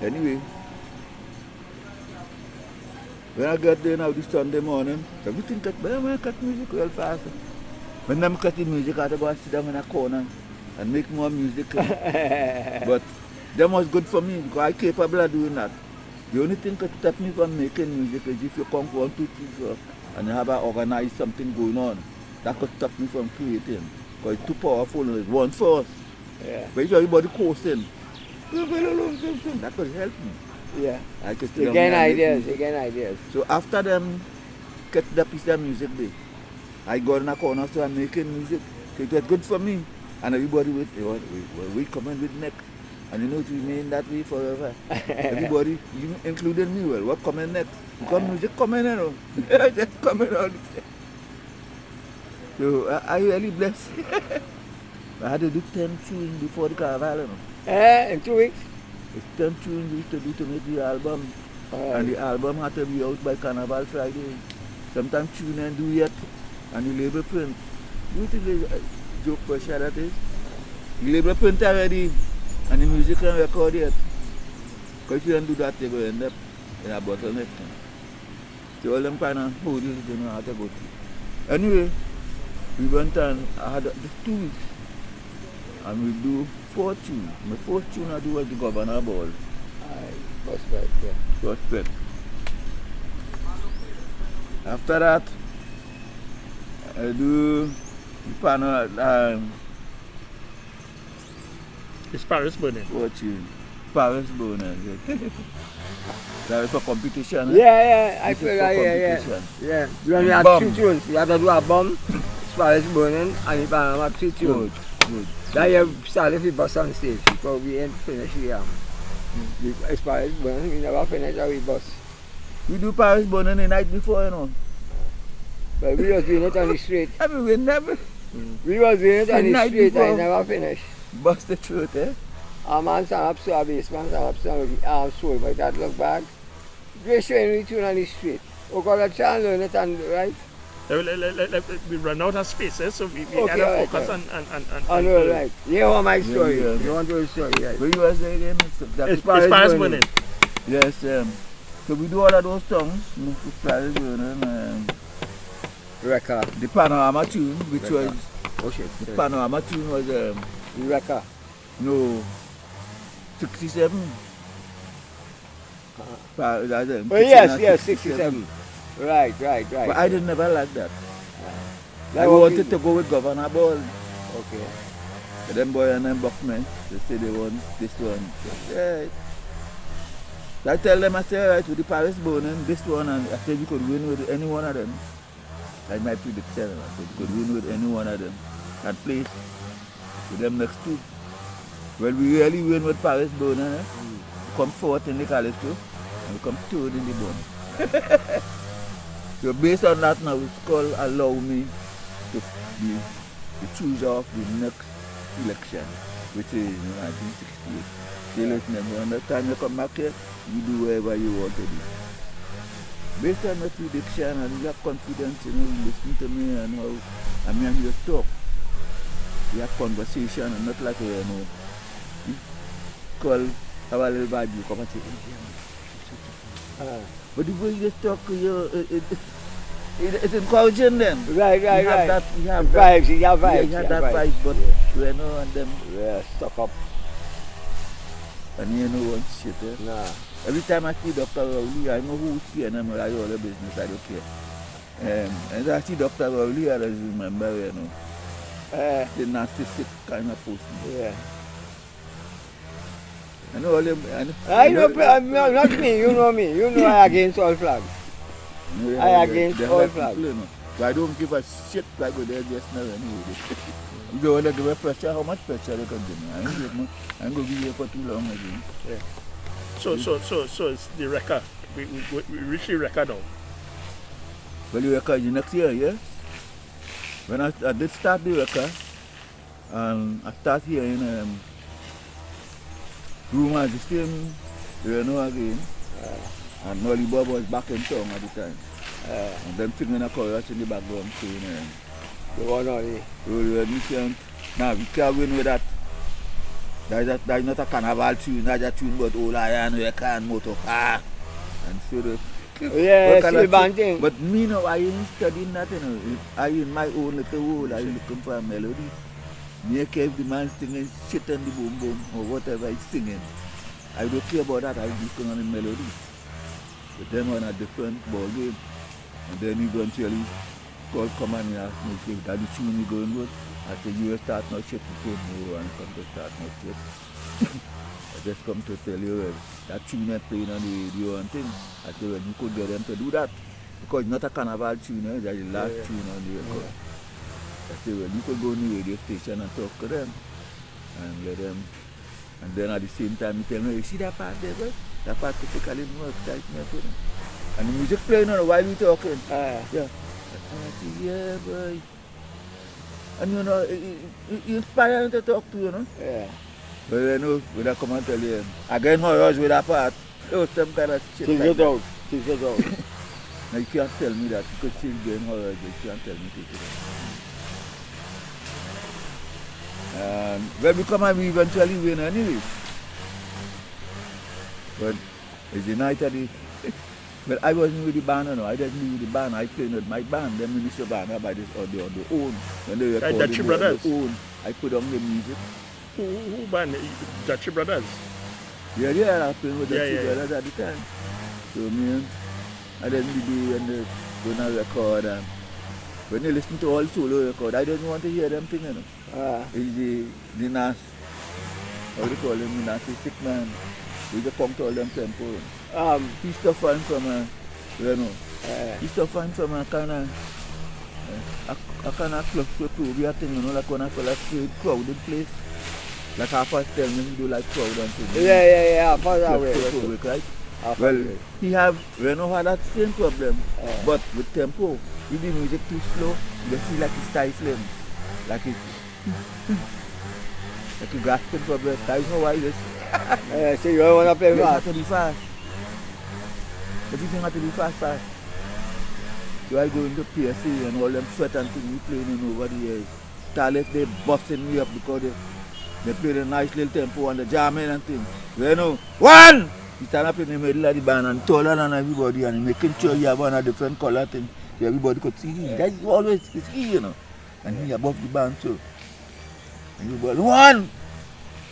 [SPEAKER 3] Anyway, when I got there now this Sunday morning, everything cut, but I cut music real fast. When I'm cutting music, I had to go and sit down in a corner and make more music. But that was good for me because I'm capable of doing that. The only thing that stop me from making music is if you come for 1, 2, 3, 4 and you have to organize something going on. That could stop me from creating. Because it's too powerful, it's one force.
[SPEAKER 2] Yeah.
[SPEAKER 3] But if everybody coasting, that could help me.
[SPEAKER 2] Yeah.
[SPEAKER 3] I could sit
[SPEAKER 2] You
[SPEAKER 3] down
[SPEAKER 2] get
[SPEAKER 3] and make
[SPEAKER 2] ideas.
[SPEAKER 3] music.
[SPEAKER 2] You get ideas.
[SPEAKER 3] So after them cut the piece of music there, I got in a corner so I'm making music. So it was good for me. And everybody we coming with next. And you know it remain that way forever. Everybody, including me, well, what coming next? Because music coming, you know. Just coming all the time. So I really blessed. I had to do 10 tunes before the carnival, you know.
[SPEAKER 2] In 2 weeks?
[SPEAKER 3] It's 10 tunes we used to do to make the album. And the album had to be out by Carnival Friday. Sometimes tune and do yet. And the label print. You think the joke pressure that is? The label print already. And the music can record yet. Because if you don't do that, you will end up in a bottleneck. So all them kind of hoodies, you know how to go through. Anyway, we went and I had this 2 weeks. And we do 4 tunes. My first tune I do was the Governor Ball.
[SPEAKER 2] Prospect, yeah.
[SPEAKER 3] Prospect. After that, I do the Panorama
[SPEAKER 1] It's Paris burning.
[SPEAKER 3] 4 tunes. Paris bonus. That was for competition.
[SPEAKER 2] Yeah, I
[SPEAKER 3] This is
[SPEAKER 2] feel
[SPEAKER 3] for
[SPEAKER 2] like, yeah.
[SPEAKER 3] competition.
[SPEAKER 2] Yeah. You only have
[SPEAKER 3] Bomb.
[SPEAKER 2] 2 tunes. You have to do a bomb, Paris burning, and the Panorama 3 tunes.
[SPEAKER 3] Good.
[SPEAKER 2] That you started with bus on stage because we ain't finished the as far as burning, we never finished our bus.
[SPEAKER 3] We do Paris bonus the night before, you know.
[SPEAKER 2] But we was doing it on the street.
[SPEAKER 3] I mean, we never
[SPEAKER 2] We was doing it
[SPEAKER 3] The
[SPEAKER 2] on the
[SPEAKER 3] night
[SPEAKER 2] street
[SPEAKER 3] before.
[SPEAKER 2] and never finished.
[SPEAKER 3] bust the truth, eh?
[SPEAKER 2] A man stand up so a baseman stand up so with the arm sword, but that look back. We're showing the tune on the street. We got a chance learn it and right.
[SPEAKER 1] We run out of spaces, so we
[SPEAKER 2] Okay,
[SPEAKER 1] had to
[SPEAKER 2] right,
[SPEAKER 1] focus
[SPEAKER 2] right.
[SPEAKER 1] on
[SPEAKER 2] No, right. You know my story.
[SPEAKER 3] Yeah.
[SPEAKER 2] You want to the story, right?
[SPEAKER 3] Where you was there again?
[SPEAKER 2] It's Paris
[SPEAKER 1] Paris
[SPEAKER 2] burning.
[SPEAKER 1] burning.
[SPEAKER 3] Yes, so we do all of those songs, you know, with Paris burning.
[SPEAKER 2] Record.
[SPEAKER 3] The Panorama tune, which
[SPEAKER 2] Record.
[SPEAKER 3] was
[SPEAKER 2] Oh shit.
[SPEAKER 3] the Panorama tune was
[SPEAKER 2] Record.
[SPEAKER 3] no 67.
[SPEAKER 2] Oh yes, 67. Right.
[SPEAKER 3] But I didn't never like that.
[SPEAKER 2] That
[SPEAKER 3] I
[SPEAKER 2] was
[SPEAKER 3] wanted
[SPEAKER 2] good.
[SPEAKER 3] to go with Governor Ball.
[SPEAKER 2] Okay.
[SPEAKER 3] But them boy and them Buckmen, they say they want this one. Yeah. I tell them, I say, right, with the Paris Bonin, this one, and I said we could win with any one of them. Like my prediction, I said we could win with any one of them. And place with them next two. Well, we really win with Paris Bonin. We come fourth in the college too, and we come third in the bone. So based on that now, it's called allow me to be the chooser of the next election, which is 1968. You listen, when the time you come back here, you do whatever you want to do. Based on the prediction and your confidence, you listen to me and how I mean you talk. We have conversation and not like you call our little bad you come and say, but the way you talk, it's encouraging them.
[SPEAKER 2] Right.
[SPEAKER 3] You have that
[SPEAKER 2] vibes, you have vibes.
[SPEAKER 3] you have that vibe, but we know and them
[SPEAKER 2] stuck up.
[SPEAKER 3] and you know one shit.
[SPEAKER 2] Nah.
[SPEAKER 3] Every time I see Dr. Rowley, I know who's here and I'm like all the business, I don't care. And I see Dr. Rowley, I just remember, the narcissistic kind of person.
[SPEAKER 2] Yeah.
[SPEAKER 3] I know all them.
[SPEAKER 2] I know, not me, you know me. You know I against all flags. I against all flags.
[SPEAKER 3] But I don't give a shit like what they're just now anyway. If they want to give a pressure, how much pressure they can give me? I ain't going to be here for too long again.
[SPEAKER 1] Yeah. So it's the record. We reach the record now.
[SPEAKER 3] Well, the record is next year, yeah? When I did start the record, and I start hearing rumors the same, again. And Nolly Bob was back in town at the time. And them singing a chorus in the background saying,
[SPEAKER 2] The one only.
[SPEAKER 3] now we can't win with that. That is not a carnival tune, that's a tune but all iron, record, motor car. And so the
[SPEAKER 2] still banting.
[SPEAKER 3] But me now, I ain't studying that, I in my own little world, I looking for a melody. Me keep the man singing shit on the boom boom or whatever he's singing. I don't care about that, I just going on the melody. But then on a different ball game. And then he eventually come and ask me, okay, that the tune you going with? I said, you will start no shit before no one come to start no shit. I just come to tell you that tune is playing on the radio and things. I said, well, you could get them to do that. Because it's not a carnival tune, that's the last tune on the record. I said, well, you could go on the radio station and talk to them. And let them, and then at the same time, you tell me, you see that part there, bro? That part typically more excitement to them. And the music playing on while we talking. Yeah. I said, yeah, boy. And you inspire them to talk to,
[SPEAKER 2] Yeah.
[SPEAKER 3] But when I come and tell you, again, horrors with that part, those some kind of shit.
[SPEAKER 2] Take it out.
[SPEAKER 3] Now you can't tell me that, because she's getting horrors, you can't tell me to take it out. When we come and we eventually win anyway. But it's the night of the... Well, I wasn't with the band, I didn't be with the band, I played with my band, them minister band by this on their own. When they recorded
[SPEAKER 1] Dutchy Brothers?
[SPEAKER 3] on their own, I put on the music.
[SPEAKER 1] Who band? Dutchy Brothers?
[SPEAKER 3] Yeah, I played with Dutchy Brothers at the time. So me, I didn't be when they going to record, and when they listen to all solo record, I didn't want to hear them singing. It's the Nas, how do you call him, the narcissistic man. We just come to all them tempo. He's suffering from he's suffering from a kind of claustrophobia thing, like when I feel like a crowded place. Like I first tell me he do like crowd and things.
[SPEAKER 2] Yeah, for that way.
[SPEAKER 3] Right? Well, he have had that same problem, but with tempo. If the music too slow, you feel like it's stifling. Like you grasping for breath. I don't know why this.
[SPEAKER 2] So you don't want to play
[SPEAKER 3] It
[SPEAKER 2] fast?
[SPEAKER 3] has to be fast. Everything has to be fast. So I go into PSA and all them sweat and things we playing over the years. Talent, they busting me up because they play a nice little tempo and the jamming and things. One! He stand up in the middle of the band and taller than everybody and making sure you have on a different color thing. So everybody could see him. That's always it's he, you know. And he above the band too. And you go, one!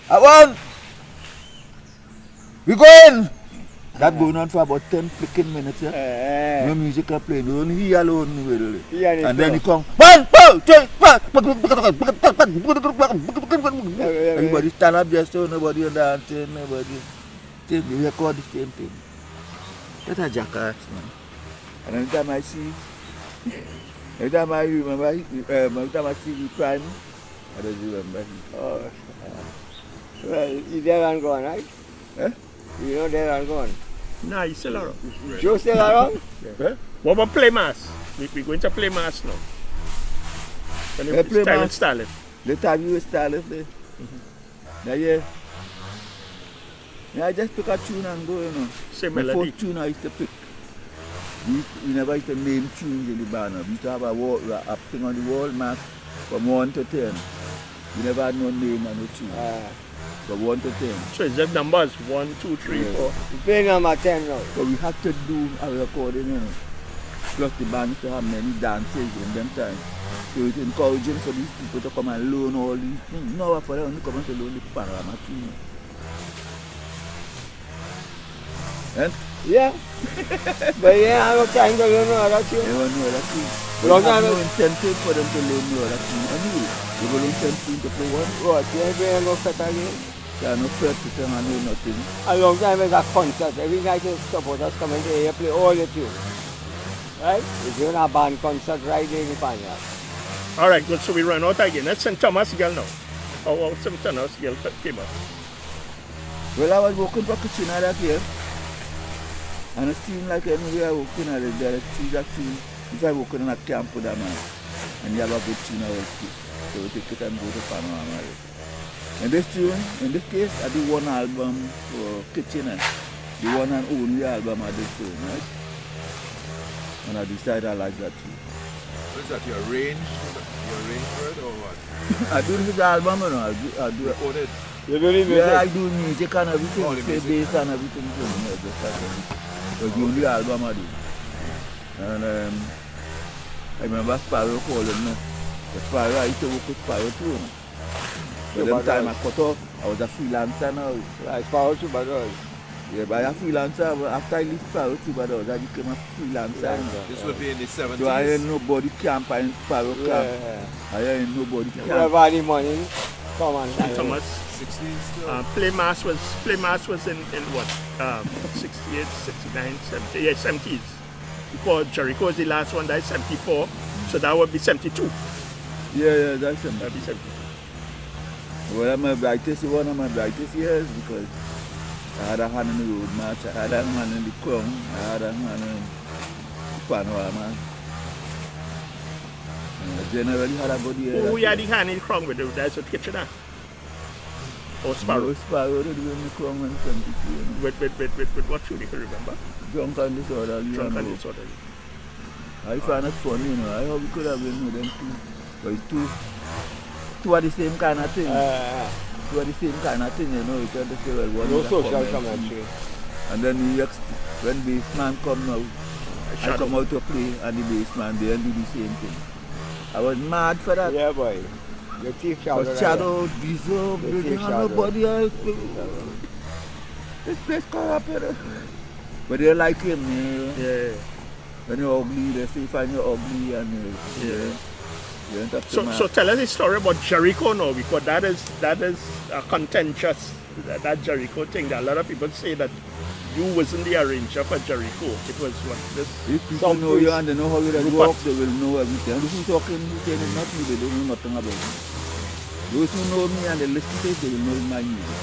[SPEAKER 3] I won! We going! That going on for about 10 freaking minutes, yeah? No music are playing, only he alone will. And then he come, 1, 2, 3, 4. Everybody stand up just so nobody dancing, nobody. They record the same thing. That's a jackass, man. And every time I see, every time I remember, every time I see you crying, I don't remember him.
[SPEAKER 2] Oh, well, he's there and gone, right?
[SPEAKER 3] Eh?
[SPEAKER 2] You know there and gone.
[SPEAKER 1] Nah, he's still around.
[SPEAKER 2] Joe still around?
[SPEAKER 3] Eh?
[SPEAKER 1] What about play mass? We're going to play mass now. When
[SPEAKER 3] Yeah, play
[SPEAKER 1] style
[SPEAKER 3] mass.
[SPEAKER 1] style it.
[SPEAKER 3] The time you style it, now yeah. Yeah, I just pick a tune and go, you know.
[SPEAKER 1] Same
[SPEAKER 3] The
[SPEAKER 1] melody.
[SPEAKER 3] first tune I used to pick. We never used to name tunes in the band. We used to have a thing on the wall map from 1 to 10. We never had no name and no tune. From 1 to 10.
[SPEAKER 1] So it's just numbers 1, 2, 3, 4.
[SPEAKER 2] You play number 10 now.
[SPEAKER 3] So we had to do a recording, you know. Plus the band used to have many dances in them times. So it's encouraging for these people to come and learn all these things. No, for them only come to learn the Panorama Champion. And
[SPEAKER 2] Yeah. But yeah, I have time to learn all that
[SPEAKER 3] they
[SPEAKER 2] tune.
[SPEAKER 3] don't know that thing.
[SPEAKER 2] Long
[SPEAKER 3] We have
[SPEAKER 2] time
[SPEAKER 3] no incentive for them to learn all that thing. Anyway, they will incentive to play one.
[SPEAKER 2] What, you ain't playing no set again?
[SPEAKER 3] They are no practice and know nothing.
[SPEAKER 2] A long time is a concert. Every night the supporters come in here, you play all the tunes. Right? If you're in a band concert right there in Panya.
[SPEAKER 1] All right, good. So we run out again. That's St. Thomas girl now. Oh, St. Thomas girl came up.
[SPEAKER 3] Well, I was working for Kitchener that year. And it seemed like anywhere I was working at it, there is actually, if I working in a camp with a man, and you have a good tune, I will keep. So we take it and go to Panorama. And this tune, in this case, I do one album for Kitchener. The one and only album I did for him, right? And I decided I like that tune.
[SPEAKER 4] What is that? Your range for it or what?
[SPEAKER 3] I do this album, you know, I do it.
[SPEAKER 4] Recorded.
[SPEAKER 2] You don't even
[SPEAKER 3] Yeah, I do music and everything,
[SPEAKER 4] Oh, the
[SPEAKER 3] play
[SPEAKER 4] music.
[SPEAKER 3] bass and everything. So, yeah, just like that. It was the only album I did. And I remember Sparrow calling me. The Sparrow, I used to work with Sparrow too. You know. But
[SPEAKER 2] Yeah,
[SPEAKER 3] the time I cut off, I was a freelancer now.
[SPEAKER 2] It's power to Badal.
[SPEAKER 3] Yeah, but I was a freelancer. But after I left Sparrow too, but I became a freelancer.
[SPEAKER 4] This would be in the 70s.
[SPEAKER 3] So I ain't nobody camp, I ain't Sparrow camp.
[SPEAKER 2] Yeah.
[SPEAKER 3] I ain't nobody camp.
[SPEAKER 2] Whatever the money, come on.
[SPEAKER 1] St. Thomas.
[SPEAKER 4] 60s still.
[SPEAKER 1] Play mass was in what? 68, 69, 70, yeah, 70s. Before Jericho was the last one, that's 74. So that would be 72.
[SPEAKER 3] Yeah, that's him.
[SPEAKER 1] That'd be 72.
[SPEAKER 3] Well, my brightest, one of my brightest years because I had a hand in the road march, I had a hand in the crown, I had a hand in the Panorama. I generally had a good year.
[SPEAKER 1] Who you had the hand in the crown with? That's what Kitchener. Or Sparrow.
[SPEAKER 3] No, Sparrow did win the crown in 72. You know.
[SPEAKER 1] With what tune you can remember?
[SPEAKER 3] Drunk and disorderly.
[SPEAKER 1] Drunk and
[SPEAKER 3] know.
[SPEAKER 1] disorderly.
[SPEAKER 3] I find it funny, you know. I hope we could have been with them too. But it's two are the same kind of thing. Two are the same kind of thing, you know. You can't just say, well, one
[SPEAKER 2] No
[SPEAKER 3] is a
[SPEAKER 2] social
[SPEAKER 3] comment.
[SPEAKER 2] commentary.
[SPEAKER 3] And then when bassman come now, I come out to play and the bassman they do the same thing. I was mad for that.
[SPEAKER 2] Yeah, boy. Your teeth shadow.
[SPEAKER 3] But Shadow, Deserve,
[SPEAKER 2] They
[SPEAKER 3] they
[SPEAKER 2] take
[SPEAKER 3] didn't have
[SPEAKER 2] Shadow.
[SPEAKER 3] nobody else. This place corrupt, you know. But they like him, you know.
[SPEAKER 1] Yeah.
[SPEAKER 3] When you're ugly, they say find you ugly and you end up
[SPEAKER 1] So tell us a story about Jericho now, because that is a contentious, that Jericho thing. That a lot of people say that you wasn't the arranger for Jericho. It was what this.
[SPEAKER 3] if people know you and they know how you walk, they will know everything. And those who talking, who saying it's not me, they don't know nothing about me. Those who know me and they listen to it, they will know my music.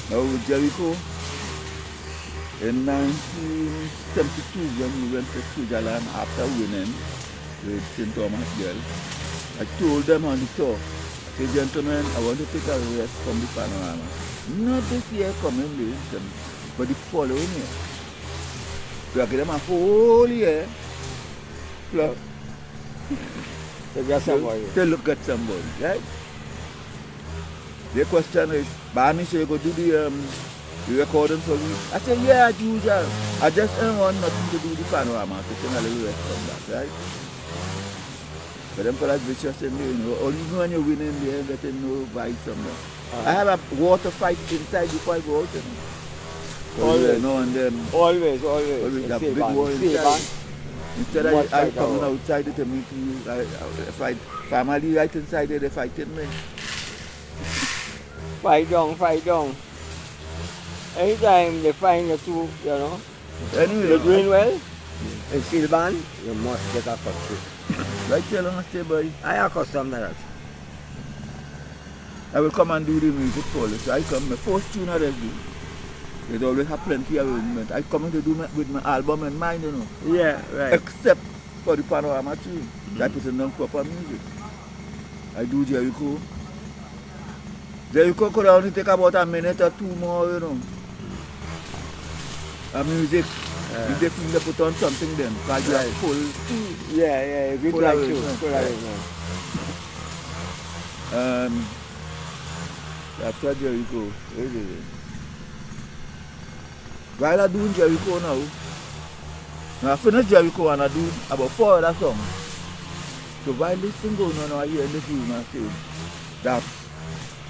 [SPEAKER 3] Now with Jericho, in 1972, when we went to Switzerland after winning with St. Thomas girl, I told them on the tour, I said, gentlemen, I want to take a rest from the Panorama. Not this year coming, but the following year. So I give them a whole year plus
[SPEAKER 2] To get somebody.
[SPEAKER 3] to look at somebody, right? The question is, Barney, so you go do You recording for me? I said, yeah, as usual. I just don't want nothing to do with the panorama, taking a little rest from that, right? But them fellas vicious in there, you know, or even when you're winning there, getting no vibes from them. I have a water fight inside before I go out. You know.
[SPEAKER 2] Always.
[SPEAKER 3] No, and then
[SPEAKER 2] Always.
[SPEAKER 3] that big wall inside. Instead I coming outside to meet you, I fight. Family right inside there, they fighting me.
[SPEAKER 2] Fight down. Anytime they find the two, you know,
[SPEAKER 3] Anyway,
[SPEAKER 2] you're doing well, in Silvan, you must get accustomed.
[SPEAKER 3] right here on the stay, boy.
[SPEAKER 2] I accustomed to that.
[SPEAKER 3] I will come and do the music for you. So I come, my first tune I just do. There's always have plenty of arrangement. I come to do with my album in mind, you know.
[SPEAKER 2] Yeah, right.
[SPEAKER 3] Except for the Panorama tune. That is a non-proper music. I do Jericho. Jericho could only take about a minute or two more, you know. A music. If they feel they put on something then, because you have full.
[SPEAKER 2] Yeah, good
[SPEAKER 3] full
[SPEAKER 2] like
[SPEAKER 3] arrangement.
[SPEAKER 2] full arrangement.
[SPEAKER 3] After Jericho, while I do Jericho now, I finish Jericho and I do about 4 other songs. So while this thing going on, I hear in the room and say that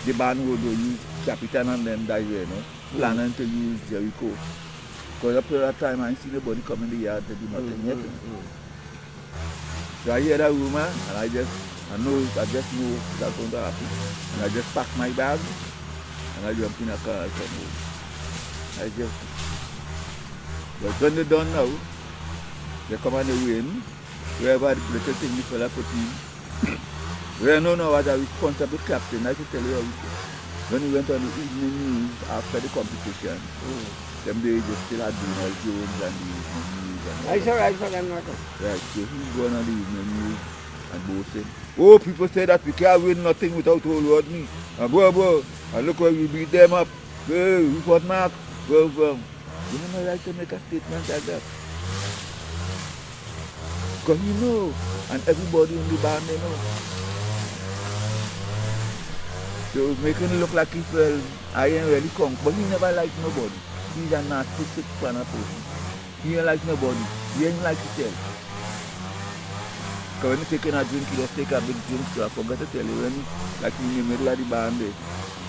[SPEAKER 3] the band would use Capitan and them guys, you know, planning to use Jericho. Because up to that time I ain't seen nobody come in the yard to do nothing yet. So I hear that rumor and I just know that's going to happen. And I just pack my bag and I jump in a car and come home. But when they're done now, they come on the win, wherever the little thing the fella put in. We don't know what a responsible captain, I can tell you how it is. When we went on the evening news after the competition, them days they still had Donald Jones and the evening news.
[SPEAKER 2] It's alright for them, not.
[SPEAKER 3] Right, so he's going on the evening news and boasting. Oh, people say that we can't win nothing without Earl Rodney. And and look how we beat them up. Hey, report mark. You have no right to make a statement like that. Because you know, and everybody in the band, they know. So making it look like if I ain't really come, but he never liked nobody. He's a narcissistic kind of person. He ain't like nobody. He ain't like himself. Because when he's taking a drink, he just take a big drink. So I forgot to tell you, when like in the middle of the band, they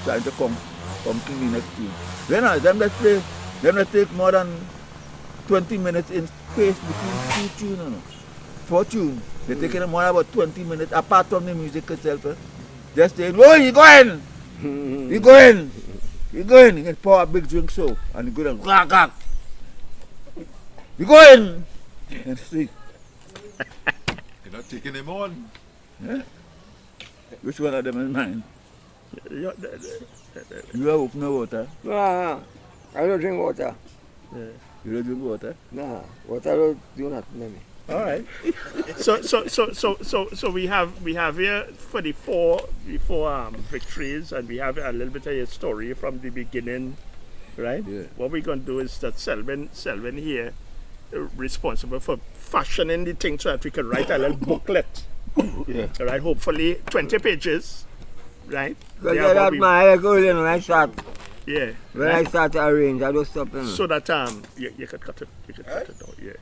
[SPEAKER 3] trying to come to the next tune. Then them let's play. Then let's take more than 20 minutes in space between 2 tunes. You know. 4 tunes. They're taking more about 20 minutes apart from the music itself. Just saying, oh, you going? You going? You going? You can pour a big drink so, and you go down, clack. You going? And see.
[SPEAKER 4] You're not taking him on.
[SPEAKER 3] Yeah? Which one of them is mine? You have open water?
[SPEAKER 2] No, I don't drink water.
[SPEAKER 3] Yeah. You don't drink water?
[SPEAKER 2] No, water don't do nothing to me.
[SPEAKER 1] All right. So we have here for the four victories, and we have a little bit of a story from the beginning, right?
[SPEAKER 3] Yeah.
[SPEAKER 1] What we're gonna do is that Selwyn here responsible for fashioning the thing so that we can write a little booklet.
[SPEAKER 3] Yeah.
[SPEAKER 1] All right. Hopefully 20 pages, right?
[SPEAKER 2] Because that's my goal when I start.
[SPEAKER 1] Yeah.
[SPEAKER 2] When I start to arrange, I don't stop.
[SPEAKER 1] So that you could cut it. You could cut it out. Yeah.